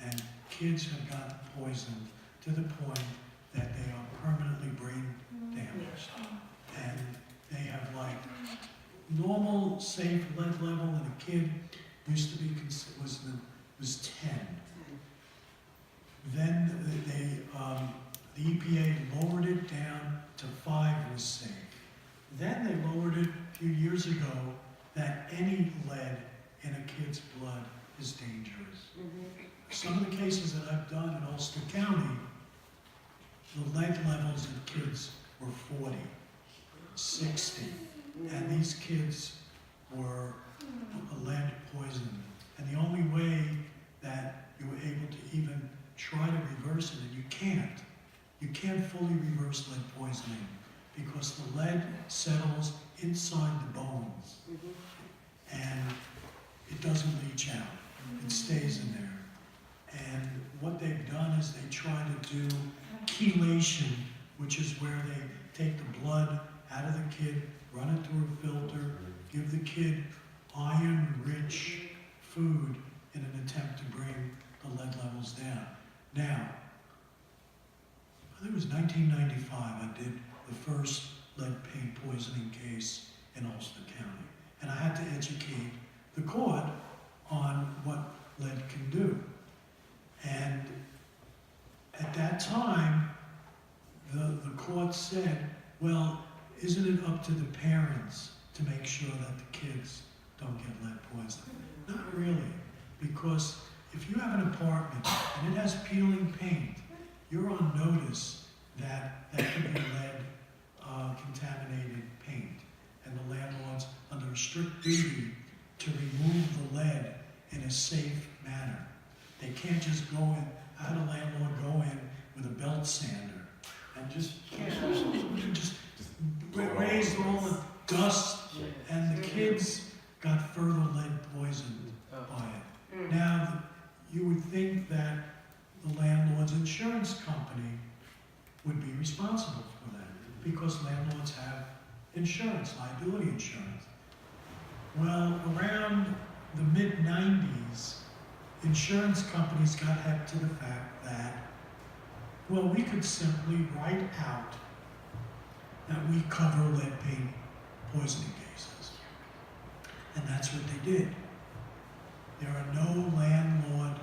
And kids have gotten poisoned to the point that they are permanently brain damaged. And they have like normal, safe lead level, and a kid used to be, was 10. Then the EPA lowered it down to 5 was safe. Then they lowered it a few years ago that any lead in a kid's blood is dangerous. Some of the cases that I've done in Ulster County, the lead levels of kids were 40, 60, and these kids were lead poisoned. And the only way that you were able to even try to reverse it, and you can't fully reverse lead poisoning because the lead settles inside the bones and it doesn't leach out, it stays in there. And what they've done is they try to do chelation, which is where they take the blood out of the kid, run it through a filter, give the kid iron-rich food in an attempt to bring the lead levels down. Now, I think it was 1995 I did the first lead paint poisoning case in Ulster County. And I had to educate the court on what lead can do. And at that time, the court said, well, isn't it up to the parents to make sure that the kids don't get lead poisoning? Not really, because if you have an apartment and it has peeling paint, you're on notice that that could be lead contaminated paint. And the landlord's under a strict duty to remove the lead in a safe manner. They can't just go in, I had a landlord go in with a belt sander and just raised all the dust, and the kids got further lead poisoned by it. Now, you would think that the landlord's insurance company would be responsible for that, because landlords have insurance, liability insurance. Well, around the mid-90s, insurance companies got hep to the fact that, well, we could simply write out that we cover lead paint poisoning cases. And that's what they did. There are no landlord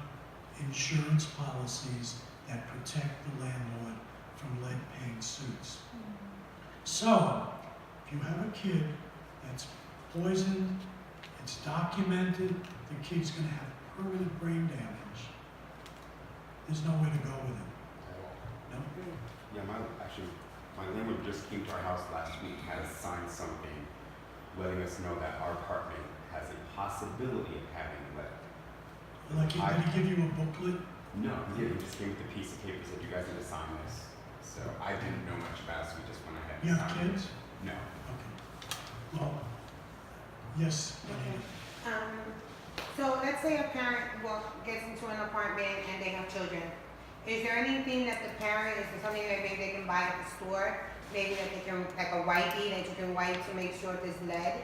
insurance policies that protect the landlord from lead paint suits. So, if you have a kid that's poisoned, it's documented, the kid's going to have permanent brain damage. There's no way to go with it. No? Yeah, my landlord just came to our house last week, had us sign something letting us know that our apartment has a possibility of having lead. Like, did he give you a booklet? No, he didn't. He just came with a piece of paper and said, you guys need to sign this. So I didn't know much about it, so we just went ahead and You have signed kids? it. No. Okay. Well, yes. So let's say a parent gets into an apartment and they have children. Is there anything that the parent, is there something that maybe they can buy at the store? Maybe that they can, like a wipey that you can wipe to make sure there's lead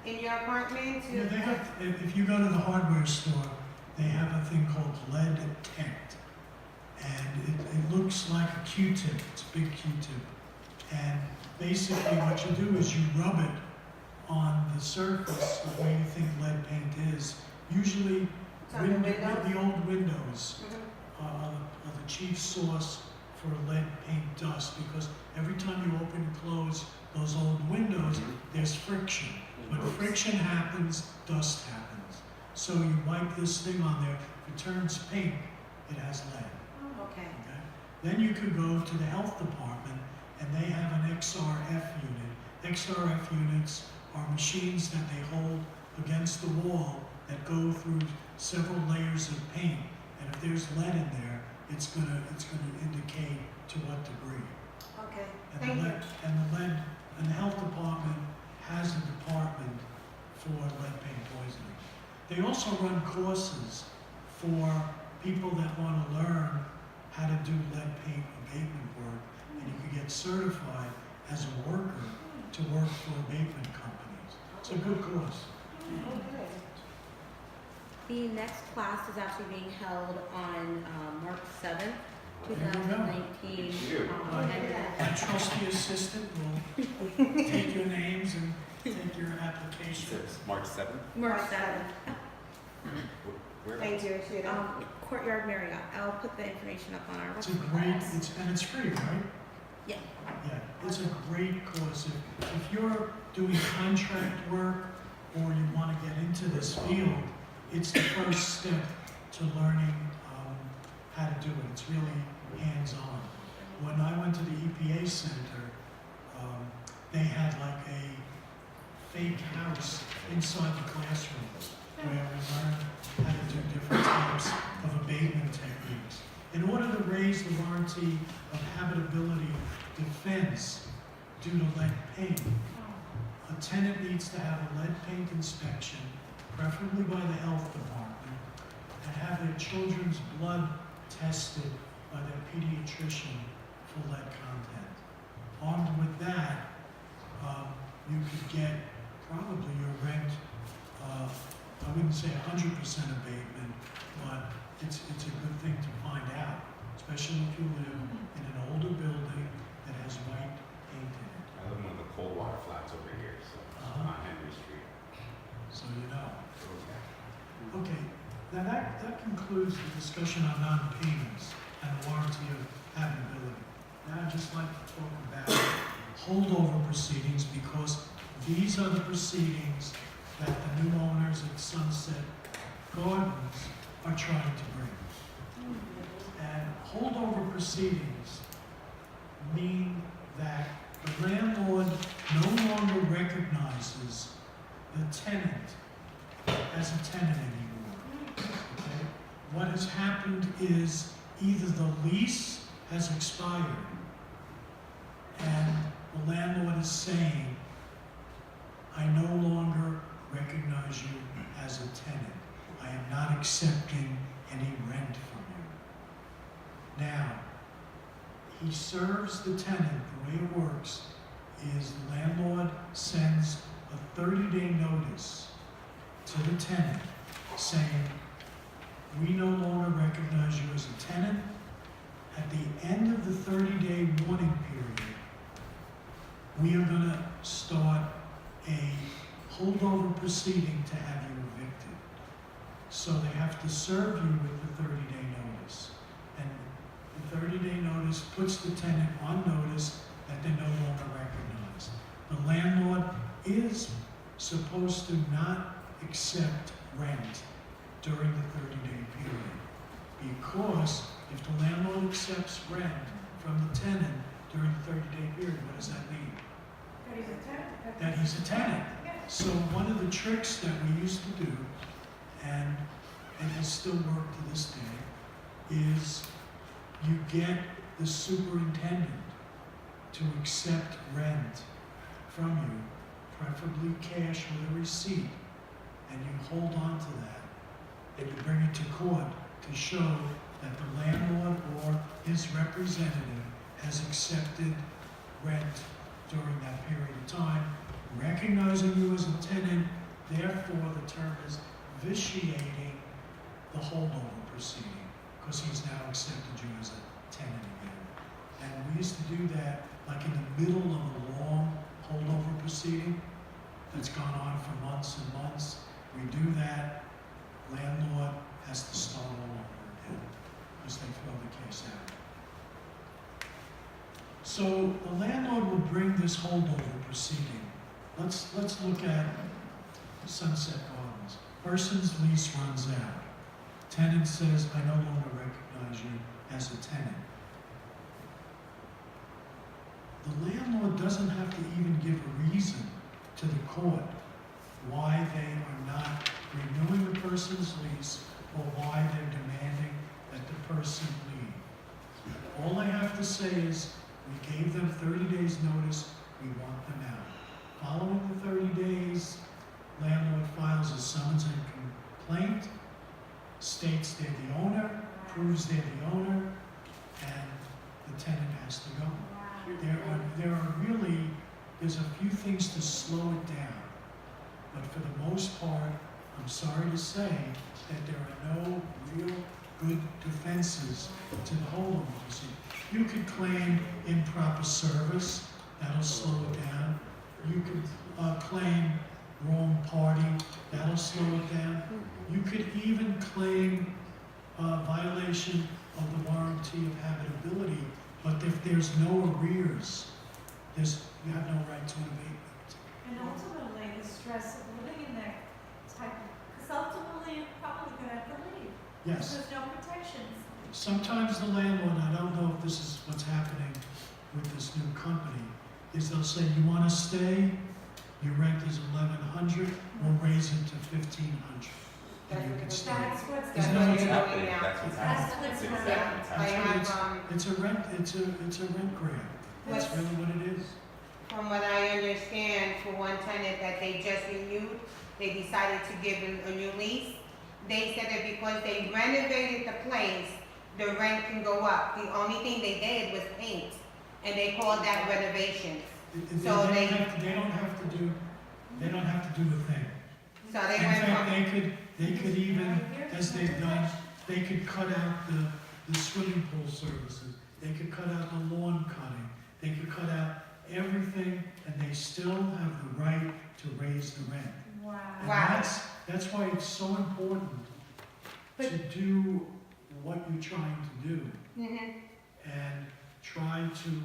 in your apartment? Yeah, they have, if you go to the hardware store, they have a thing called lead detect. And it looks like a Q-tip, it's a big Q-tip. And basically what you do is you rub it on the surface the way you think lead paint is. Usually, On the windows? the old windows are the chief source for lead paint dust, because every time you open and close those old windows, there's friction. When friction happens, dust happens. So you wipe this thing on there, if it turns pink, it has lead. Okay. Okay? Then you could go to the health department and they have an XRF unit. XRF units are machines that they hold against the wall that go through several layers of paint. And if there's lead in there, it's gonna indicate to what degree. Okay. And Thank the you. lead, and the health department has a They also run courses for people that want to learn how to do lead paint abatement work, and you can get certified as a worker to work for abatement companies. It's a good course. The next class is actually being held on March 7th, There you go. 2019. You. My trustee assistant will take your names and take your applications. March 7th? March 7th. Where? Thank you, Sheila. Courtyard Marriott. I'll put the information up on our It's a website. and it's free, right? Yeah. Yeah, it's a great course. If you're doing contract work or you want to get into this field, it's the first step to learning how to do it. It's really hands-on. When I went to the EPA Center, they had like a fake house inside the classroom where we learned how to do different types of abatement techniques. In order to raise the warranty of habitability defense due to lead paint, a tenant needs to have a lead paint inspection, preferably by the health department, and have their children's blood tested by their pediatrician for lead content. Armed with that, you could get probably your rent, I wouldn't say 100% abatement, but it's a good thing to find out, especially if you live in an older building that has white paint in it. I live in one of the cold water flats over here, so on Henry Street. So you know. Okay. Okay, now that concludes the discussion on non-payments and warranty of habitability. Now I'd just like to talk about holdover proceedings, because these are the proceedings that the new owners at Sunset Gardens are trying to bring. And holdover proceedings mean that the landlord no longer recognizes the tenant as a tenant anymore. Okay? What has happened is either the lease has expired and the landlord is saying, I no longer recognize you as a tenant. I am not accepting any rent from you. Now, he serves the tenant. The way it works is the landlord sends a 30-day notice to the tenant saying, we no longer recognize you as a tenant. At the end of the 30-day warning period, we are going to start a holdover proceeding to have you evicted. So they have to serve you with the 30-day notice. And the 30-day notice puts the tenant on notice that they're no longer recognized. The landlord is supposed to not accept rent during the 30-day period. Because if the landlord accepts rent from the tenant during the 30-day period, what does that mean? That he's a tenant. That he's a tenant. Yeah. So one of the tricks that we used to do, and it has still worked to this day, is you get the superintendent to accept rent from you, preferably cash with a receipt, and you hold on to that, and you bring it to court to show that the landlord or his representative has accepted rent during that period of time, recognizing you as a tenant. Therefore, the term is vitiating the holdover proceeding, because he's now accepted you as a tenant again. And we used to do that like in the middle of a long holdover proceeding that's gone on for months and months. We do that, landlord has to start all over again because they throw the case out. So the landlord will bring this holdover proceeding. Let's look at Sunset Gardens. Person's lease runs out. Tenant says, I no longer recognize you as a tenant. The landlord doesn't have to even give a reason to the court why they are not renewing the person's lease or why they're demanding that the person leave. All they have to say is, we gave them 30 days notice, we want them out. Following the 30 days, landlord files a summons and who's there, the owner, and the tenant has to go. There are really, there's a few things to slow it down, but for the most part, I'm sorry to say that there are no real good defenses to the holdover proceeding. You could claim improper service, that'll slow it down. You could claim wrong party, that'll slow it down. You could even claim violation of the warranty of habitability, but if there's no arrears, you have no right to an abatement. And ultimately, the stress of living in that type of, because ultimately, you're probably gonna have to leave. Yes. There's no protections. Sometimes the landlord, I don't know if this is what's happening with this new company, is they'll say, you want to stay, your rent is $1,100, we'll raise it to $1,500, and you can stay. That's what's There's no- That's It's what happening. you're doing now. That's what's That's happening. what's It's happening. exactly I what's happening. have, It's a rent grab. That's What's- really what it is. from what I understand, for one tenant that they just renewed, they decided to give them a new lease. They said that because they renovated the place, the rent can go up. The only thing they did was paint, and they called that renovations. So They they- don't have to do a thing. So they In went fact, from, they could even, as they've done, they could cut out the swimming pool services, they could cut out the lawn cutting, they could cut out everything, and they still have the right to raise the rent. Wow. And Wow. that's why it's so important to do what you're trying to do Mhm. and try to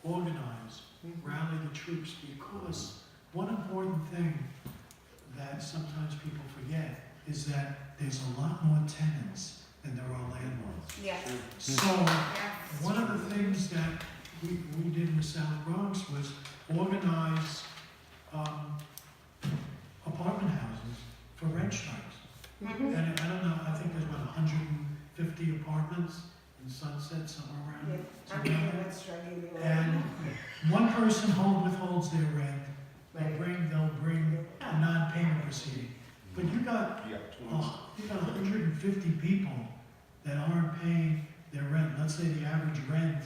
organize, rally the troops, because one important thing that sometimes people forget is that there's a lot more tenants than there are landlords. Yes, So, yes. one of the things that we did in the South Bronx was organize apartment houses for rent strikes. Mhm. And I don't know, I think there's about 150 apartments in Sunset, somewhere around Yeah, there. I'm somewhere not there. struggling. And one person withholds their rent, they'll bring a non-payment proceeding. But you got You got 20. 150 people that aren't paying their rent. Let's say the average rent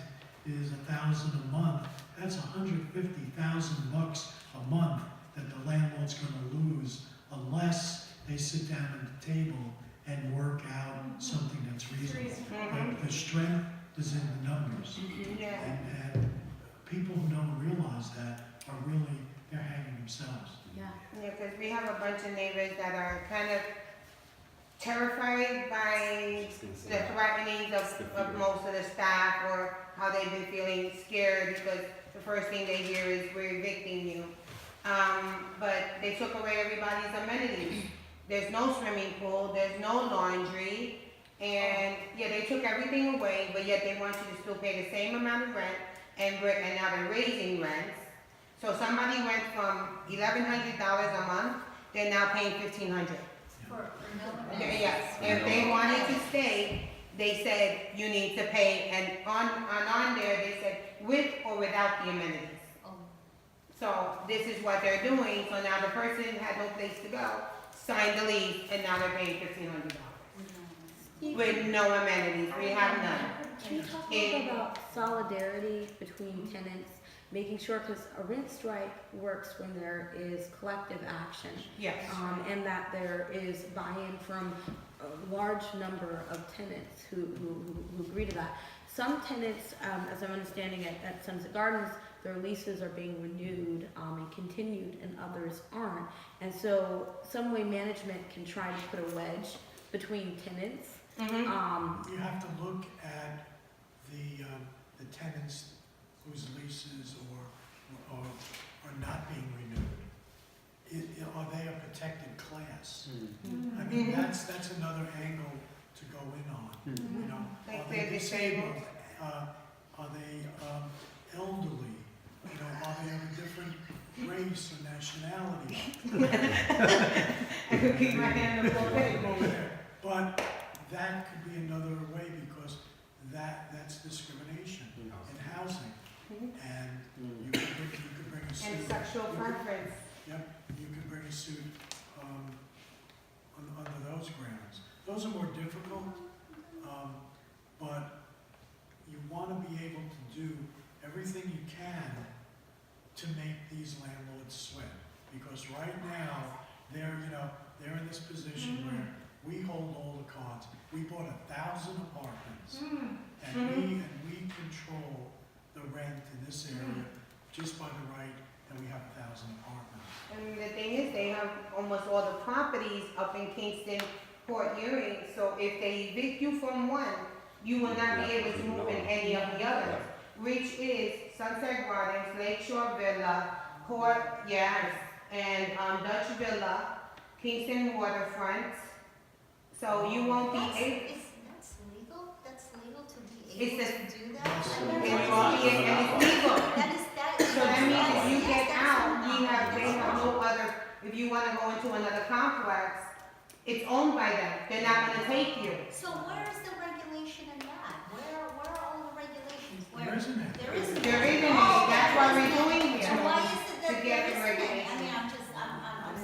is $1,000 a month. That's $150,000 a month that the landlord's gonna lose unless they sit down at the table and work out something that's reasonable. Mhm. But the strength is in the numbers. Yeah. And people who don't realize that are really, they're hanging themselves. Yeah. Yeah, because we have a bunch of neighbors that are kind of terrified by Just gonna say the that. threatenings of most of the staff, or how they've been feeling scared because the first thing they hear is, we're evicting you. But they took away everybody's amenities. There's no swimming pool, there's no laundry, and yeah, they took everything away, but yet they want you to still pay the same amount of rent, and now they're raising rents. So somebody went from $1,100 a month, they're now paying $1,500. For no Yes, if they wanted to stay, they said you need to pay, and on there, they said with or without the amenities. Oh, So this is what they're doing, so now the person had no place to go, signed the lease, and now they're paying $1,500. no. With no amenities, we have none. Can you talk a little bit about solidarity between tenants, making sure, because a rent strike works when there is collective action, Yes. and that there is buy-in from a large number of tenants who agree to that. Some tenants, as I'm understanding at Sunset Gardens, their leases are being renewed and continued, and others aren't. And so some way management can try to put a wedge between tenants. Mhm. You have to look at the tenants whose leases are not being renewed. Are they a protected class? I mean, that's another angle to go in on, you know. Like Are they they're disabled. disabled? Are they elderly? You know, are they of a different race or nationality? I could keep my hand up all day. Over there. But that could be another way, because that's discrimination in housing. Mhm. And you could bring a suit. And sexual preference. Yep, you could bring a suit under those grounds. Those are more difficult, But you want to be able to do everything you can to make these landlords sweat. Because right now, they're in this position where we hold all the cards. We bought 1,000 apartments, and we control the rent in this area just by the right that we have 1,000 apartments. And the thing is, they have almost all the properties up in Kingston, Port Erie, so if they evict you from one, you will not be able to move in any of the others, which is Sunset Gardens, Lakeshore Villa, Port, yes, and Dutch Villa, Kingston Waterfront. So you won't be able. That's legal? That's legal to be It's able to do that? Yes. And it's legal. That is that. So that means if you Yes, get that's out, enough. they have no other, if you wanna go into another complex, it's owned by them, they're not gonna take you. So where is the regulation in that? Where are all the regulations? There isn't it? There isn't. There isn't any, Oh, that's why we're doing So here. why is it that To get there the isn't any? I regulation. mean, I'm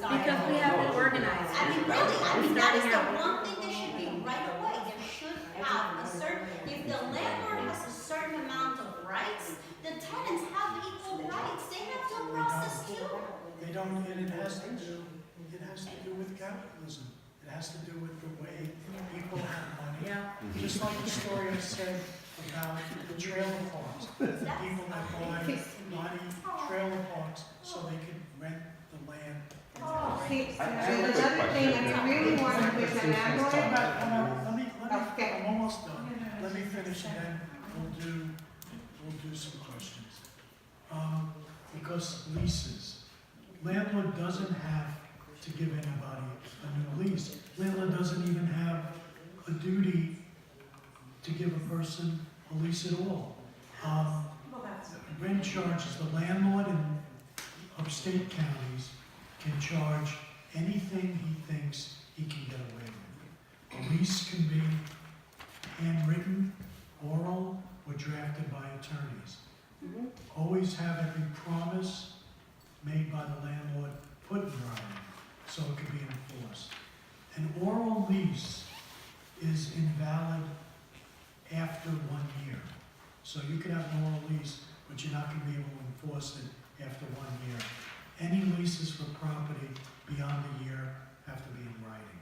sorry. Because we haven't organized. I mean, really, I mean, that is the Starting out. one thing that should be right away. There should have a certain, if the landlord has a certain amount of rights, the tenants have equal rights. They have due process too. They don't, and it has to do with capitalism. It has to do with the way people have money. Yeah. Just like the story I said about the trailer parks, the people that buy trailer parks so they can rent the land. See, I have there's a quick another thing, if you really want to push the landlord, I'm almost done. Let me finish and then we'll do some questions. Because leases, landlord doesn't have to give anybody a new lease. Landlord doesn't even have a duty to give a person a lease at all. Well, that's. Rent charges, the landlord in upstate counties can charge anything he thinks he can get away with. A lease can be handwritten, oral, or drafted by attorneys. Always have every promise made by the landlord put in writing, so it can be enforced. An oral lease is invalid after 1 year. So you can have an oral lease, but you're not going to be able to enforce it after 1 year. Any leases for property beyond a year have to be in writing.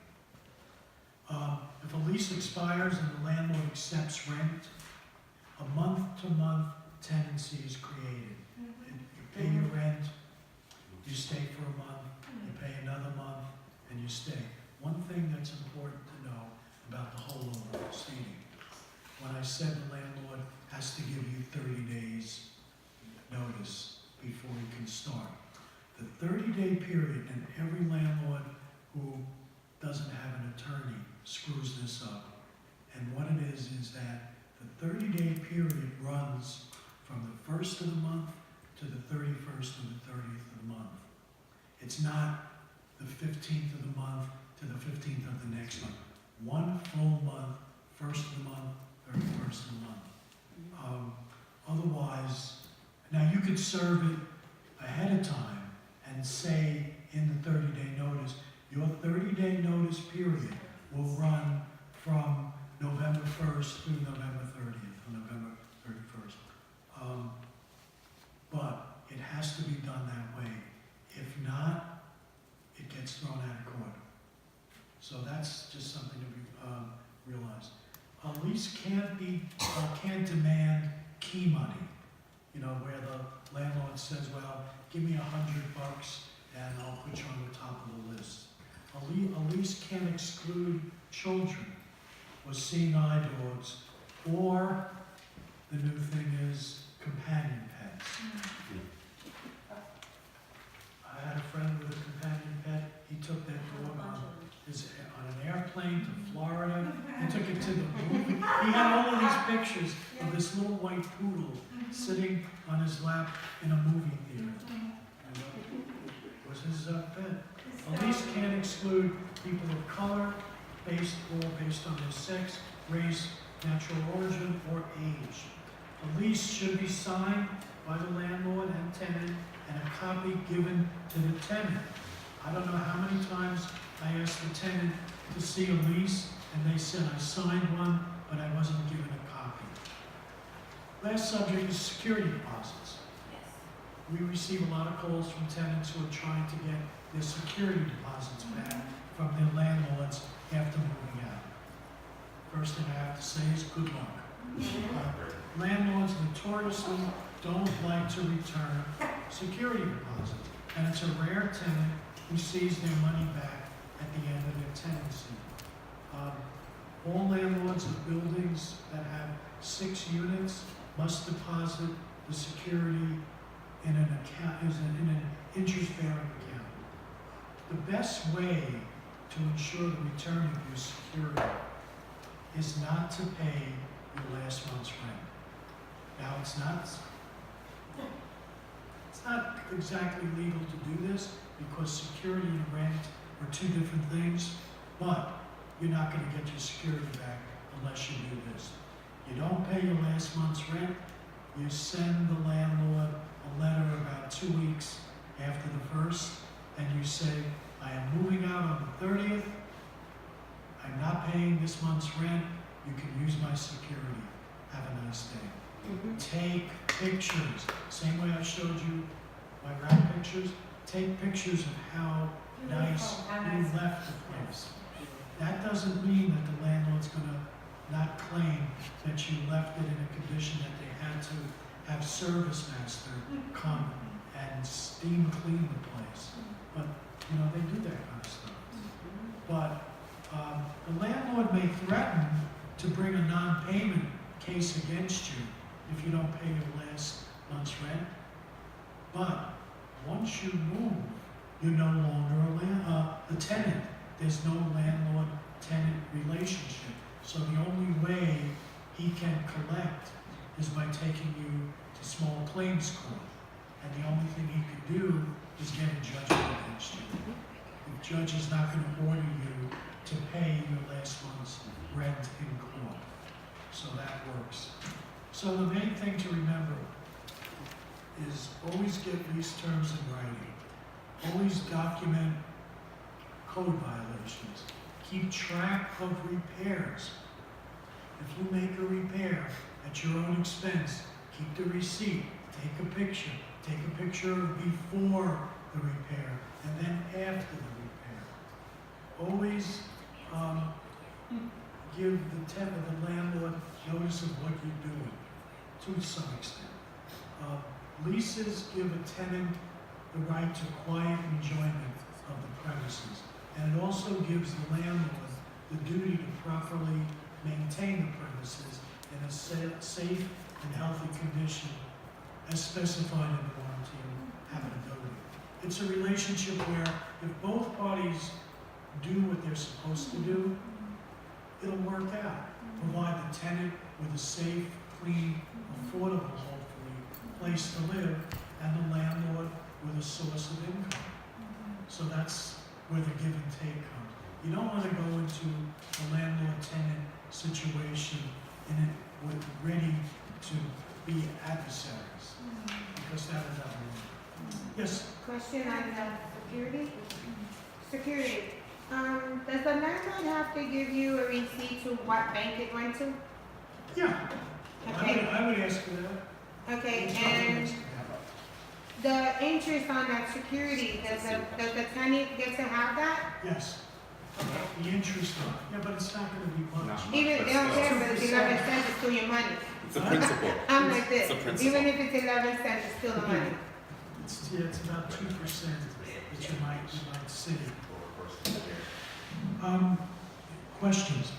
If a lease expires and the landlord accepts rent, a month-to-month tenancy is created. You pay your rent, you stay for a month, you pay another month, and you stay. One thing that's important to know about the holdover proceeding, when I said the landlord has to give you 30 days notice before he can start. The 30-day period, and every landlord who doesn't have an attorney screws this up. And what it is that the 30-day period runs from the 1st of the month to the 31st or the 30th of the month. It's not the 15th of the month to the 15th of the next month. One full month, 1st of the month, 31st of the month. Otherwise, now you could serve it ahead of time and say in the 30-day notice, your 30-day notice period will run from November 1st through November 30th, or November 31st. But it has to be done that way. If not, it gets thrown out of court. So that's just something to realize. A lease can't demand key money. You know, where the landlord says, well, give me $100 and I'll put you on the top of the list. A lease can't exclude children or seeing eye dogs, or the new thing is companion pets. I had a friend with a companion pet. He took that dog on an airplane to Florida. He took it to the movie. He had all of these pictures of this little white poodle sitting on his lap in a movie theater. And it was his pet. A lease can't exclude people of color based on their sex, race, natural origin, or age. A lease should be signed by the landlord and tenant and a copy given to the tenant. I don't know how many times I asked the tenant to see a lease and they said, I signed one but I wasn't given a copy. Last subject is security deposits. Yes. We receive a lot of calls from tenants who are trying to get their security deposits back from their landlords after moving out. First thing I have to say is good luck. Landlords notoriously don't like to return security deposits, and it's a rare tenant who sees their money back at the end of their tenancy. All landlords of buildings that have 6 units must deposit the security in an account, in an interest-bearing account. The best way to ensure the return of your security is not to pay your last month's rent. Now, it's not exactly legal to do this because security and rent are 2 different things, but you're not going to get your security back unless you do this. You don't pay your last month's rent, you send the landlord a letter about 2 weeks after the 1st, and you say, I am moving out on the 30th, I'm not paying this month's rent, you can use my security. Have a nice day. Take pictures, same way I showed you my wrap pictures, take pictures of how nice you left the place. That doesn't mean that the landlord's gonna not claim that you left it in a condition that they had to have service master come and steam clean the place. But, you know, they do that kind of stuff. But the landlord may threaten to bring a non-payment case against you if you don't pay your last month's rent. But once you move, you're no longer a tenant. There's no landlord-tenant relationship. So the only way he can collect is by taking you to small claims court. And the only thing he could do is get a judgment against you. The judge is not going to order you to pay your last month's rent in court. So that works. So the main thing to remember is always get lease terms in writing. Always document code violations. Keep track of repairs. If you make a repair at your own expense, keep the receipt, take a picture. Take a picture of before the repair and then after the repair. Always give the landlord notice of what you're doing, to some extent. Leases give a tenant the right to quiet enjoyment of the premises, and it also gives the landlord the duty to properly maintain the premises in a safe and healthy condition as specified in the warranty and habitability. It's a relationship where if both parties do what they're supposed to do, it'll work out. Provide the tenant with a safe, clean, affordable, hopefully, place to live, and the landlord with a source of income. So that's where the give and take comes. You don't want to go into a landlord-tenant situation ready to be adversaries, because that is not wrong. Yes? Question on security? Security. Does the landlord have to give you a receipt to what bank it went to? Yeah. Okay. I would ask for that. Okay, Each and one is- the interest on that security, does the tenant get to have that? Yes. The interest on it. Yeah, but it's not going to be much. Not much. Even, they don't But care still. if it's 11 cents, it's still your money. It's a principle. I'm like this, It's a principle. even if it's 11 cents, it's still the money. It's about 2% that you might see. Questions?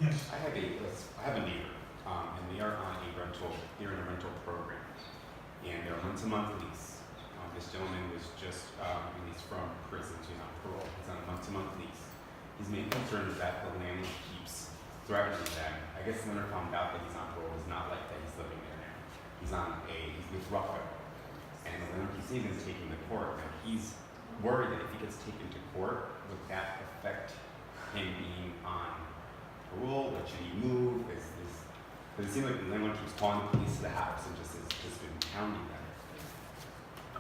Yes. I have a neighbor, and they are on a rental. They're in a rental program, and they're a month-to-month lease. This gentleman was just released from prison, so he's on parole. He's on a month-to-month lease. His main concern is that the landlord keeps threatening them. I guess the owner found out that he's on parole. It's not like that he's living there now. He's with Rockaway, and the landlord keeps saying he's taking to court. And he's worried that if he gets taken to court, would that affect him being on parole? Like, should he move? Because it seems like the landlord keeps calling the police to the house and just been pounding them.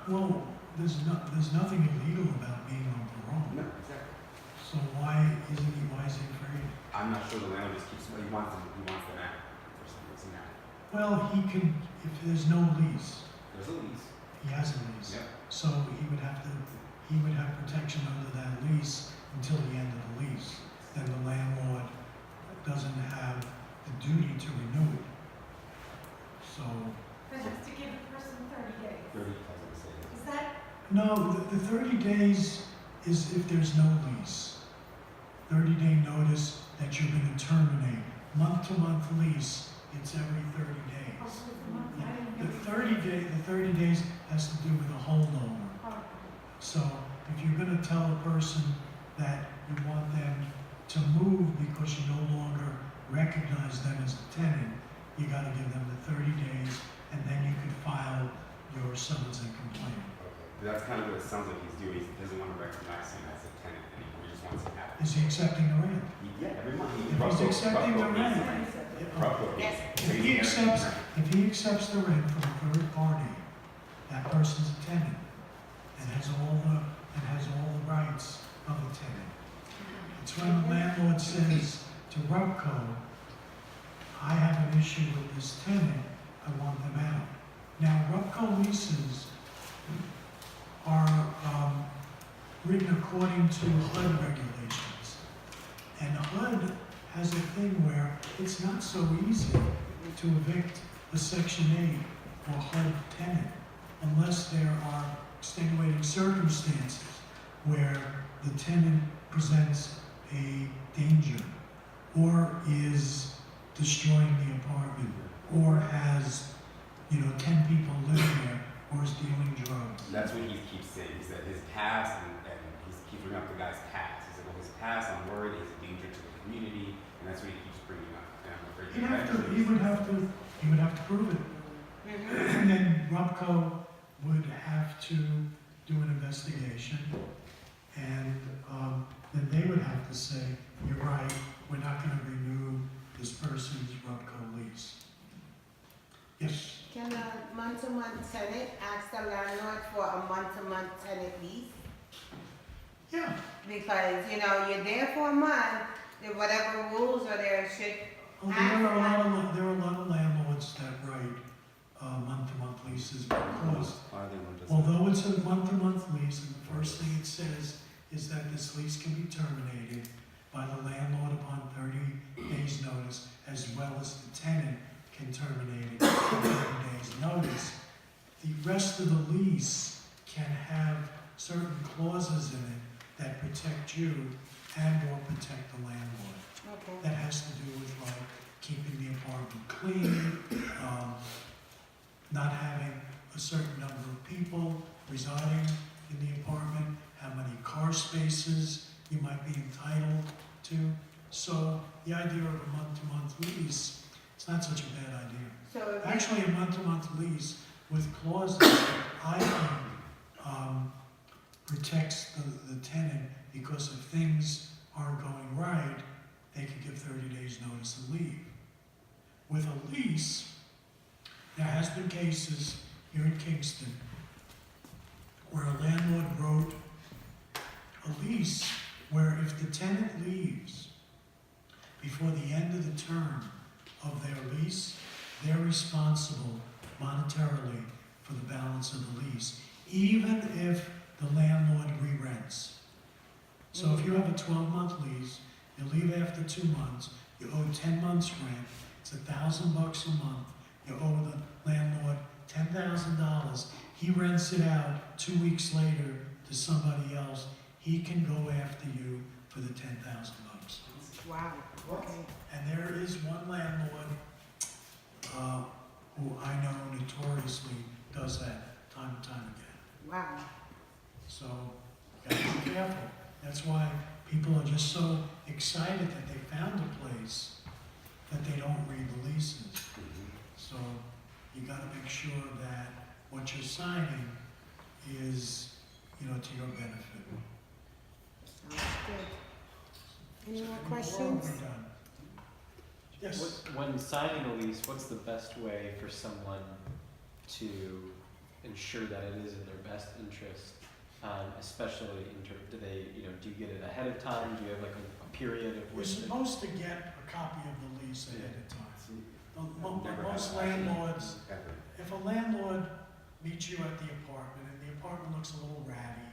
Well, there's nothing illegal about being on parole. No, exactly. So why is he afraid? I'm not sure the landlord just keeps, he wants them out for some reason now. Well, he can, if there's no lease, There's a lease. he has a lease. Yep. So he would have protection under that lease until the end of the lease. Then the landlord doesn't have the duty to renew it. So, But has to give the person 30 days. 30 doesn't say it. Is that, no, the 30 days is if there's no lease. 30-day notice that you're gonna terminate. Month-to-month lease, it's every 30 days. oh, so the month, I didn't The know. 30 days has to do with a holdover. Oh, So if you're gonna tell a person that you want them to move because you no longer recognize them as a tenant, you gotta give them the 30 days, and then you can file your summons and complaint. Okay. That's kind of what it sounds like he's doing. He doesn't want to recognize him as a tenant anymore. He just wants him out. Is he accepting the rent? Yeah, every month. If he's accepting the rent, Yes. if he accepts the rent from a third party, that person's a tenant and has all the rights of a tenant. It's when the landlord says to Rubco, I have an issue with this tenant, I want them out. Now, Rubco leases are written according to HUD regulations. And HUD has a thing where it's not so easy to evict a Section 8 or HUD tenant unless there are extenuating circumstances where the tenant presents a danger or is destroying the apartment or has, 10 people living there or is dealing drugs. That's what he keeps saying. He said his past, and he keeps bringing up the guy's past. He said, well, his past, I'm worried he's a danger to the community, and that's what he keeps bringing up. And I'm afraid He would have to prove it. And then Rubco would have to do an investigation, and then they would have to say, you're right, we're not gonna renew this person's Rubco lease. Yes, Can a month-to-month tenant ask the landlord for a month-to-month tenant lease? yeah, Because, you're there for a month, then whatever rules are there should, well, there are a lot of landlords that write month-to-month leases because Why are they one just? although it's a month-to-month lease, and the first thing it says is that this lease can be terminated by the landlord upon 30 days' notice, as well as the tenant can terminate it upon 30 days' notice. The rest of the lease can have certain clauses in it that protect you and/or protect the landlord. okay. That has to do with like keeping the apartment clean, not having a certain number of people residing in the apartment, how many car spaces you might be entitled to. So the idea of a month-to-month lease, it's not such a bad idea. So if Actually, a month-to-month lease with clauses, I think, protects the tenant because if things aren't going right, they could give 30 days notice and leave. With a lease, there has been cases here in Kingston where a landlord wrote a lease where if the tenant leaves before the end of the term of their lease, they're responsible monetarily for the balance of the lease, even if the landlord re-rents. So if you have a 12-month lease, you leave after 2 months, you owe 10 months rent, it's $1,000 a month, you owe the landlord $10,000, he rents it out 2 weeks later to somebody else, he can go after you for the $10,000. wow, okay. And there is one landlord who I know notoriously does that time and time again. Wow. So you gotta be careful. That's why people are just so excited that they found a place that they don't read the leases. So you gotta make sure that what you're signing is, to your benefit. Sounds good. Any more We're questions? done. Yes. When signing a lease, what's the best way for someone to ensure that it is in their best interest especially in terms, do you get it ahead of time? Do you have like a period of You're which? supposed to get a copy of the lease ahead of time. Never Most had that. landlords, Ever. if a landlord meets you at the apartment and the apartment looks a little ratty,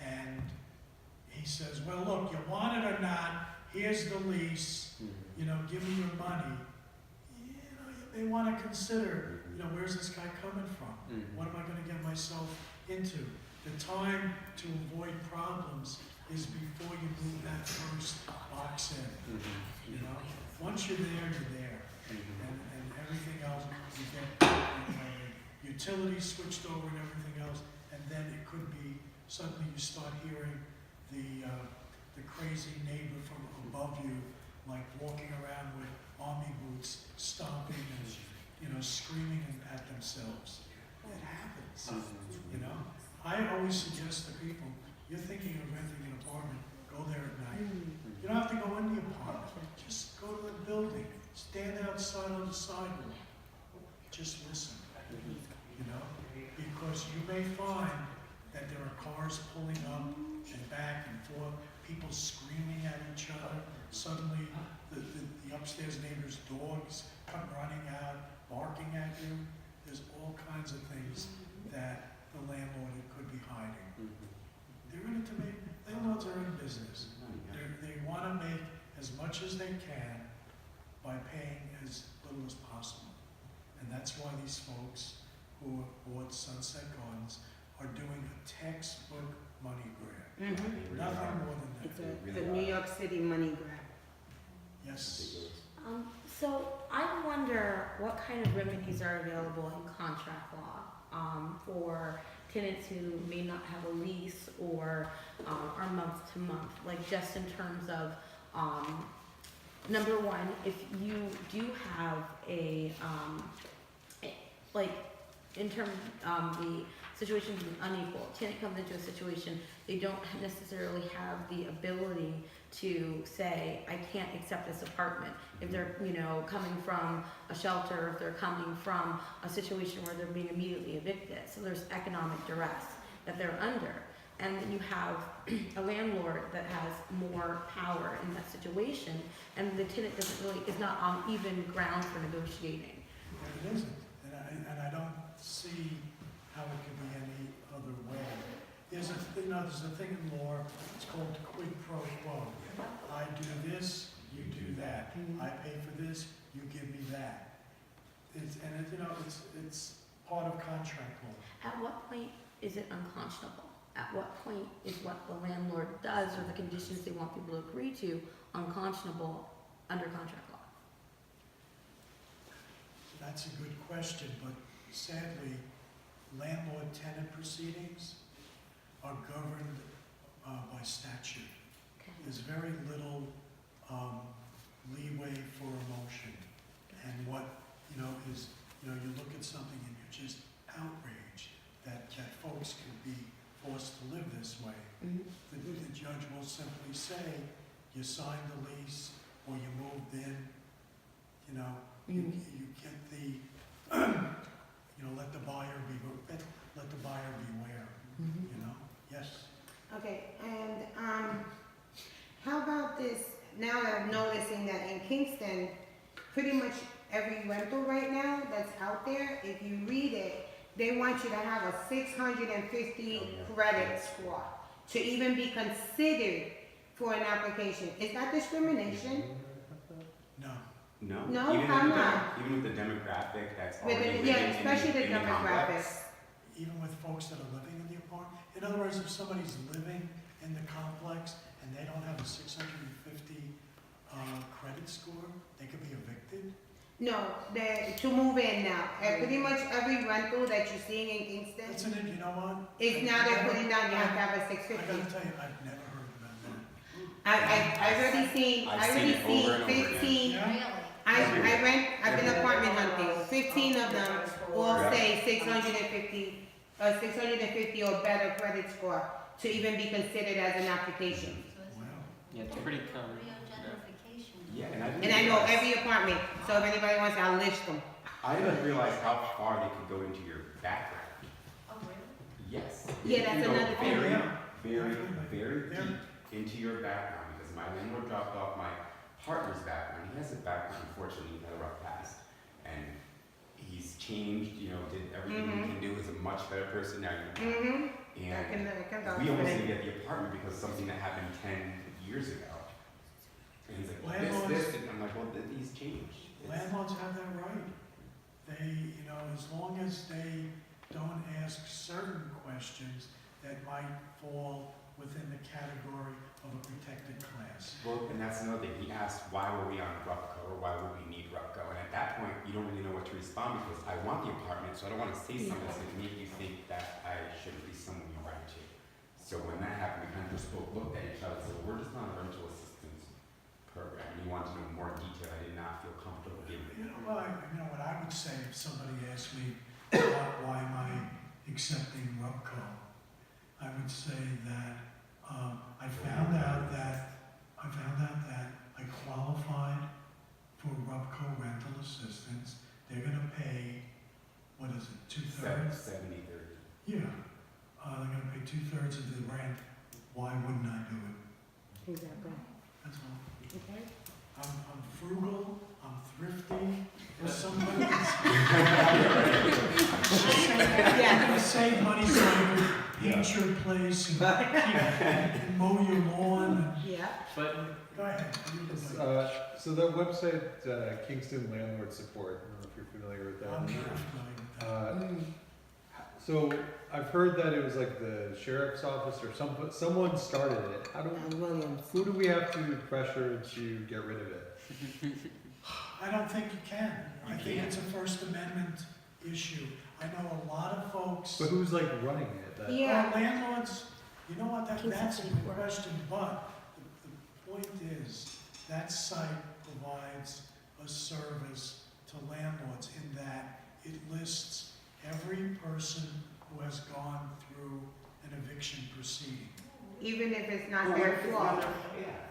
and he says, well, look, you want it or not, here's the lease, give me your money, you may want to consider, where's this guy coming from? What am I going to get myself into? The time to avoid problems is before you move that first box in, Once you're there, you're there. And everything else, you get utilities switched over and everything else, and then it could be suddenly you start hearing the crazy neighbor from above you, like walking around with army boots, stomping and screaming at themselves. It happens, I always suggest to people, you're thinking of renting an apartment, go there at night. You don't have to go in the apartment, just go to the building. Stand outside on the sidewalk. Just listen, because you may find that there are cars pulling up and back and forth, people screaming at each other. Suddenly, the upstairs neighbor's dogs come running out, barking at you. There's all kinds of things that the landlord could be hiding. They're in it to make, landlords are in business. They want to make as much as they can by paying as little as possible. And that's why these folks who have bought Sunset Gardens are doing a textbook money grab. Nothing more than that. It's a New York City money grab. Yes. So I wonder what kind of remedies are available in contract law for tenants who may not have a lease or are month to month, like just in terms of number one, if you do have in terms of the situation being unequal, tenant comes into a situation, they don't necessarily have the ability to say, I can't accept this apartment. If they're, coming from a shelter, if they're coming from a situation where they're being immediately evicted, so there's economic duress that they're under. And then you have a landlord that has more power in that situation, and the tenant is not on even ground for negotiating. It isn't, and I don't see how it could be any other way. There's a thing in law, it's called quid pro quo. I do this, you do that. I pay for this, you give me that. It's part of contract law. At what point is it unconscionable? At what point is what the landlord does or the conditions they want people to agree to unconscionable under contract law? That's a good question, but sadly, landlord-tenant proceedings are governed by statute. Okay. There's very little leeway for emotion. And what, is, you look at something and you're just outraged that folks can be forced to live this way. The judge will simply say, you signed the lease or you moved in, you get the, let the buyer beware, yes. Okay, and how about this, now that I'm noticing that in Kingston, pretty much every rental right now that's out there, if you read it, they want you to have a 650 credit score to even be considered for an application. Is that discrimination? No. No? No, Even how with the- not? Even with the demographic that's With already the, living yeah, especially the in the complex? demographics. Even with folks that are living in the apartment. In other words, if somebody's living in the complex and they don't have a 650 credit score, they could be evicted. No, to move in now. Pretty much every rental that you're seeing in Kingston, Listen, you know what? is now they're putting down, you have to have a I 650. gotta tell you, I've never heard about that. I already seen, I've seen it over and over again. 15. Yeah? Really? I've been apartment hunting. 15 of them all say 650 or better credit score to even be considered as an application. So it's Wow. Yeah, it's pretty common. real gentrification. Yeah, and I didn't And I know realize- every apartment, so if anybody wants, I'll list them. I didn't realize how far they could go into your background. Oh, really? Yes. Yeah, If that's you go another thing. very, Yeah. very, Definitely. very Yeah. deep into your background, because my landlord dropped off my partner's background. He has a background, unfortunately, he had a rough past. And he's changed, you know, did everything he can do, is a much better person now. Mm-hmm. I And can vouch we for almost that. didn't get the apartment because of something that happened 10 years ago. And he's like, well, Landlords- this, and I'm like, well, he's changed. Landlords have that right. They, you know, as long as they don't ask certain questions that might fall within the category of a protected class. Well, and that's another thing. He asked, why were we on RUPCO, or why would we need RUPCO? And at that point, you don't really know what to respond, because I want the apartment, so I don't want to say something that's going to make you think that I shouldn't be someone you write to. So when that happened, we kind of just both looked at each other and said, we're just not a rental assistance program. And he wanted to know more detail. I did not feel comfortable giving it. You know what I would say if somebody asked me, why am I accepting RUPCO? I would say that I found out that I qualified for RUPCO rental assistance. They're gonna pay, what is it, 2/3? 70-30. Yeah, they're gonna pay 2/3 of the rent. Why wouldn't I do it? Exactly. That's all. Okay. I'm frugal, I'm thrifty, or somebody. Yeah. I save money so I can paint your place and mow your lawn. Yeah. But Go ahead. read the book. So that website, Kingston Landlord Support, I don't know if you're familiar with that. I'm not familiar with that. So I've heard that it was like the sheriff's office or someone started it. Who do we have to pressure to get rid of it? I don't think you can. You I think can't. it's a First Amendment issue. I know a lot of folks. But who's like running it? Yeah. Landlords, you know what, Kingston that's a City good Court. question, but the point is, that site provides a service to landlords in that it lists every person who has gone through an eviction proceeding. Even if it's not their fault.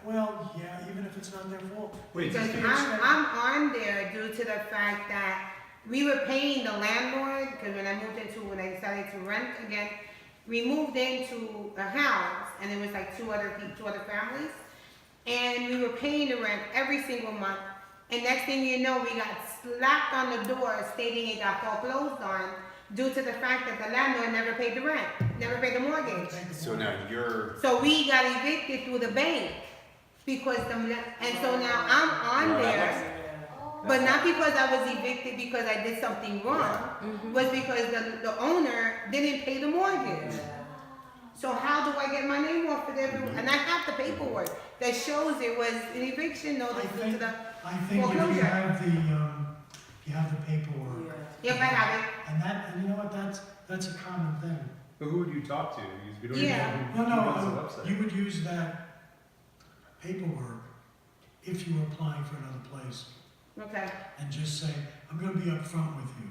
Well, yeah, even if it's not their fault. Wait, Because Because I'm on there due to the fact that we were paying the landlord, because when I decided to rent again, we moved into a house, and it was like two other families, and we were paying the rent every single month, and next thing you know, we got slapped on the door stating it got foreclosed on, due to the fact that the landlord never paid the rent, never paid the mortgage. So now you're, So we got evicted through the bank, because and so now I'm on there. But not because I was evicted because I did something wrong, was because the owner didn't pay the mortgage. So how do I get my name off of everyone? And I have the paperwork that shows it was an eviction notice due to the, I think if foreclosure. you have the paperwork, if I have it. and you know what, that's a common thing. But who would you talk to? Because we don't Yeah. even know No, who runs the website. you would use that paperwork if you were applying for another place, Okay, and just say, I'm gonna be upfront with you.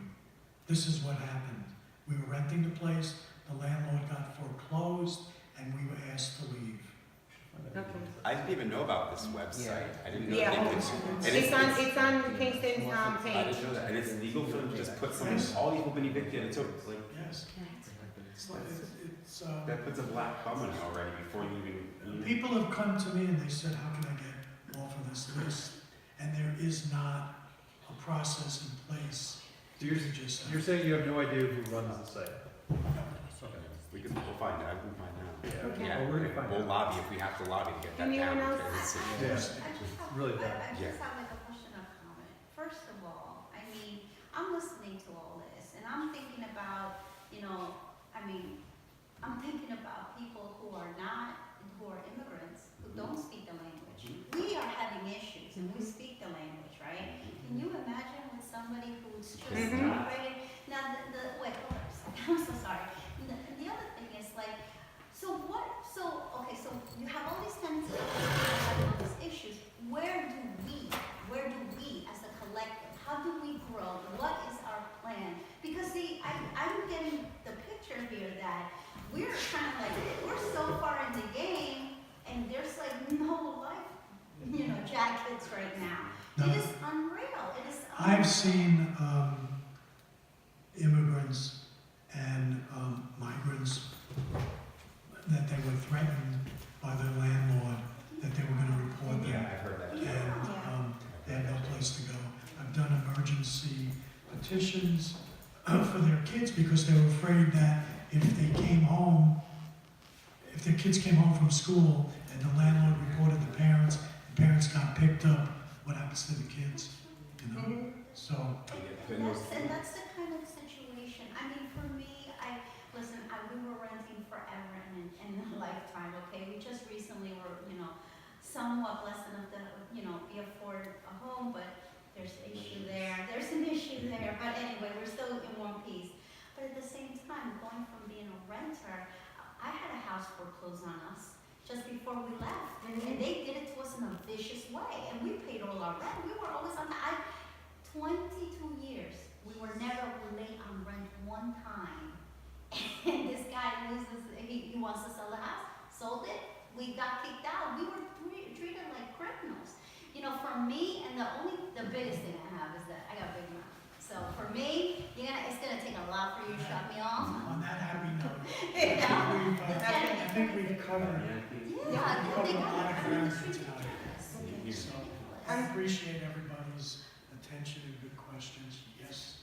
This is what happened. We were renting the place, the landlord got foreclosed, and we were asked to leave. okay. I didn't even know about this website. I didn't know Yeah. that they could. and It's on Kingston's I page. didn't know that. And it's legal for them to just put someone, Yes. all these people been evicted, it's over. It's like, Yes, it's, that puts a black bum on it already before you even. people have come to me and they said, how can I get off of this list? And there is not a process in place. So you're saying you have no idea who runs the site? We'll find out. We can find out. Okay. Yeah, Well, we're gonna find we'll out. lobby if we have to lobby to get that Anyone down. else? because it's- Yeah. I just have, Really I bad. just have like a question or comment. First of all, I mean, I'm listening to all this and I'm thinking about, I'm thinking about people who are immigrants, who don't speak the language. We are having issues and we speak the language, right? Can you imagine with somebody who's just operating? Now, wait, hold on a second. I'm so sorry. The other thing is like, so you have all these tenants having all these issues. Where do we as a collective, how do we grow? What is our plan? Because see, I'm getting the picture here that we're kind of like, we're so far in the game and there's like no life, jackets right now. No. It is unreal. It is I've seen immigrants and migrants that they were threatened by their landlord, that they were gonna report Yeah, them, I've heard that. and they had no place to go. I've done emergency petitions for their kids because they were afraid that if they came home, if their kids came home from school and the landlord reported the parents got picked up, what happens to the kids, you know? So, And that's the kind of situation, I mean, for me, we were renting forever and in a lifetime, okay? We just recently were, somewhat blessed enough to, be afforded a home, but there's an issue there, but anyway, we're still in one piece. But at the same time, going from being a renter, I had a house foreclosed on us just before we left, and they did it to us in a vicious way, and we paid all our rent, we were always on 22 years, we were never late on rent one time. And this guy he wants to sell the house, sold it, we got kicked out, we were treated like criminals. For me, and the biggest thing I have is that I got big mouth. So for me, it's gonna take a lot for you to shut me off. on that happy note, Yeah. I think we've covered, Yeah, we've covered they a lot got of it. ground for tonight. So, I appreciate everybody's attention and good questions, yes.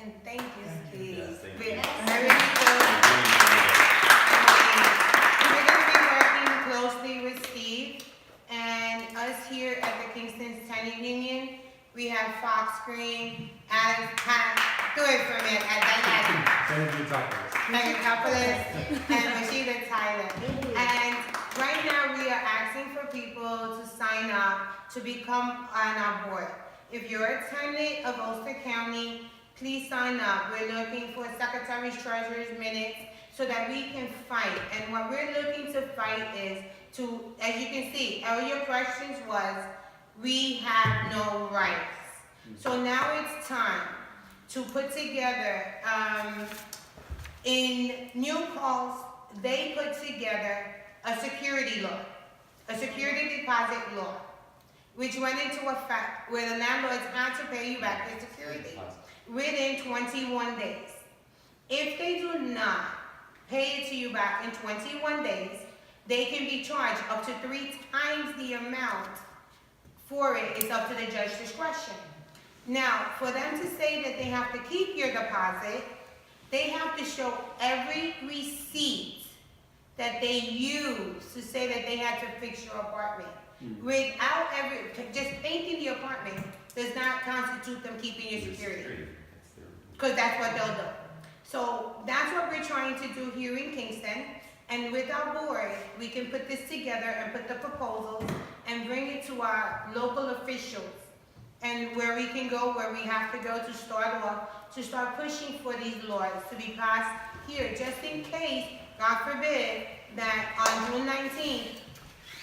And thank you, Thank you. Steve. Yes, thank you. We're Yes. very good. We're gonna be working closely with Steve and us here at the Kingston Tenant Union. We have Fox Green, Adam, do it for me, Thank you, Tacos. and Rashida Tyler. And right now, we are asking for people to sign up to become on our board. If you're a tenant of Ulster County, please sign up. We're looking for secretaries, treasurers, minutes, so that we can fight. And what we're looking to fight is to, as you can see, all your questions was, we have no rights. So now it's time to put together, in New Paltz, they put together a security law, a security deposit law, which went into effect where the landlords had to pay you back your security within 21 days. If they do not pay it to you back in 21 days, they can be charged up to 3 times the amount for it. It's up to the judge's discretion. Now, for them to say that they have to keep your deposit, they have to show every receipt that they use to say that they had to fix your apartment. Without just painting the apartment does not constitute them keeping your security. Because that's what they'll do. So that's what we're trying to do here in Kingston. And with our board, we can put this together and put the proposals and bring it to our local officials. And where we can go, where we have to go to start pushing for these laws to be passed here, just in case, God forbid, that on June 19th,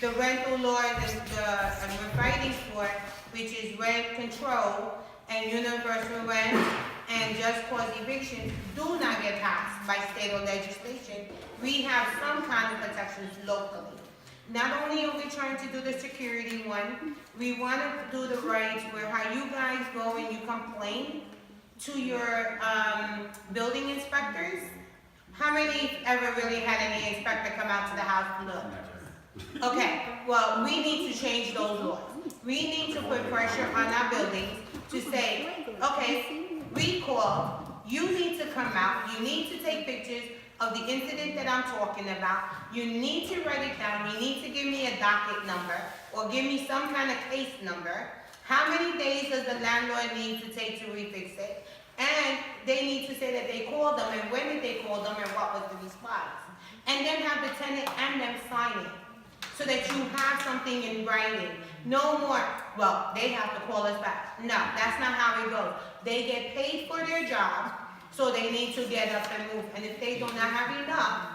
the rental law that we're fighting for, which is rent control and universal rent and just cause evictions, do not get passed by state or legislation. We have some kind of protections locally. Not only are we trying to do the security one, we want to do the rights where how you guys go and you complain to your building inspectors. How many ever really had any inspector come out to the house and look? Okay, well, we need to change those laws. We need to put pressure on our buildings to say, okay, we call, you need to come out, you need to take pictures of the incident that I'm talking about. You need to write it down. You need to give me a docket number or give me some kind of case number. How many days does the landlord need to take to refix it? And they need to say that they called them and when did they call them and what was the response. And then have the tenant and them sign it so that you have something in writing. No more, well, they have to call us back. No, that's not how it goes. They get paid for their job, so they need to get up and move. And if they do not have enough,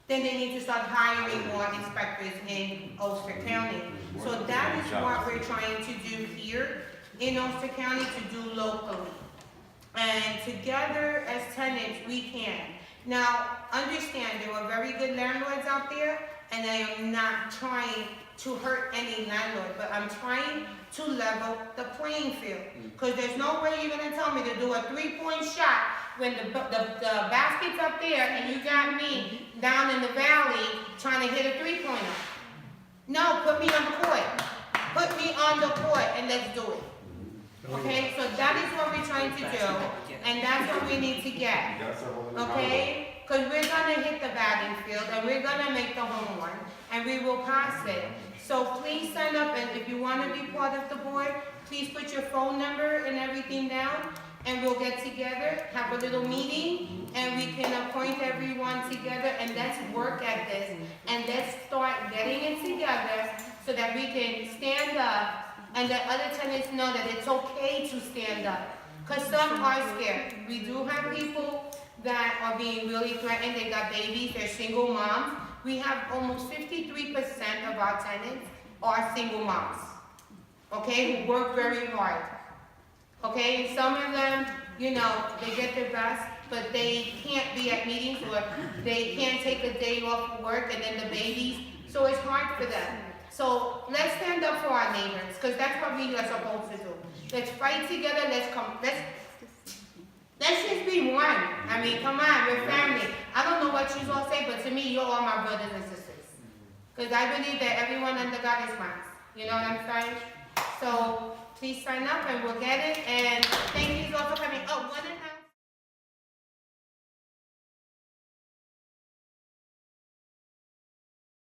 then they need to start hiring more inspectors in Ulster County. So that is what we're trying to do here in Ulster County to do locally. And together as tenants, we can. Now, understand there are very good landlords out there, and I am not trying to hurt any landlord, but I'm trying to level the playing field. Cause there's no way you're gonna tell me to do a 3-point shot when the basket's up there and you got me down in the valley trying to hit a 3-pointer. No, put me on the court. Put me on the court and let's do it. Okay, so that is what we're trying to do, and that's what we need to get. Okay? Because we're gonna hit the batting field and we're gonna make the home run and we will pass it. So please sign up, and if you wanna be part of the board, please put your phone number and everything down and we'll get together, have a little meeting, and we can appoint everyone together and let's work at this. And let's start getting it together so that we can stand up and let other tenants know that it's okay to stand up. Because some are scared. We do have people that are being really threatened. They got babies, they're single moms. We have almost 53% of our tenants are single moms, okay, who work very hard. Okay, and some of them, you know, they get their best, but they can't be at meetings or they can't take a day off of work, and then the babies, so it's hard for them. So let's stand up for our neighbors, because that's what we are supposed to do. Let's fight together, let's just be one. I mean, come on, we're family. I don't know what you all say, but to me, you're all my brothers and sisters. Because I believe that everyone under God is mine. You know what I'm saying? So please sign up and we'll get it. And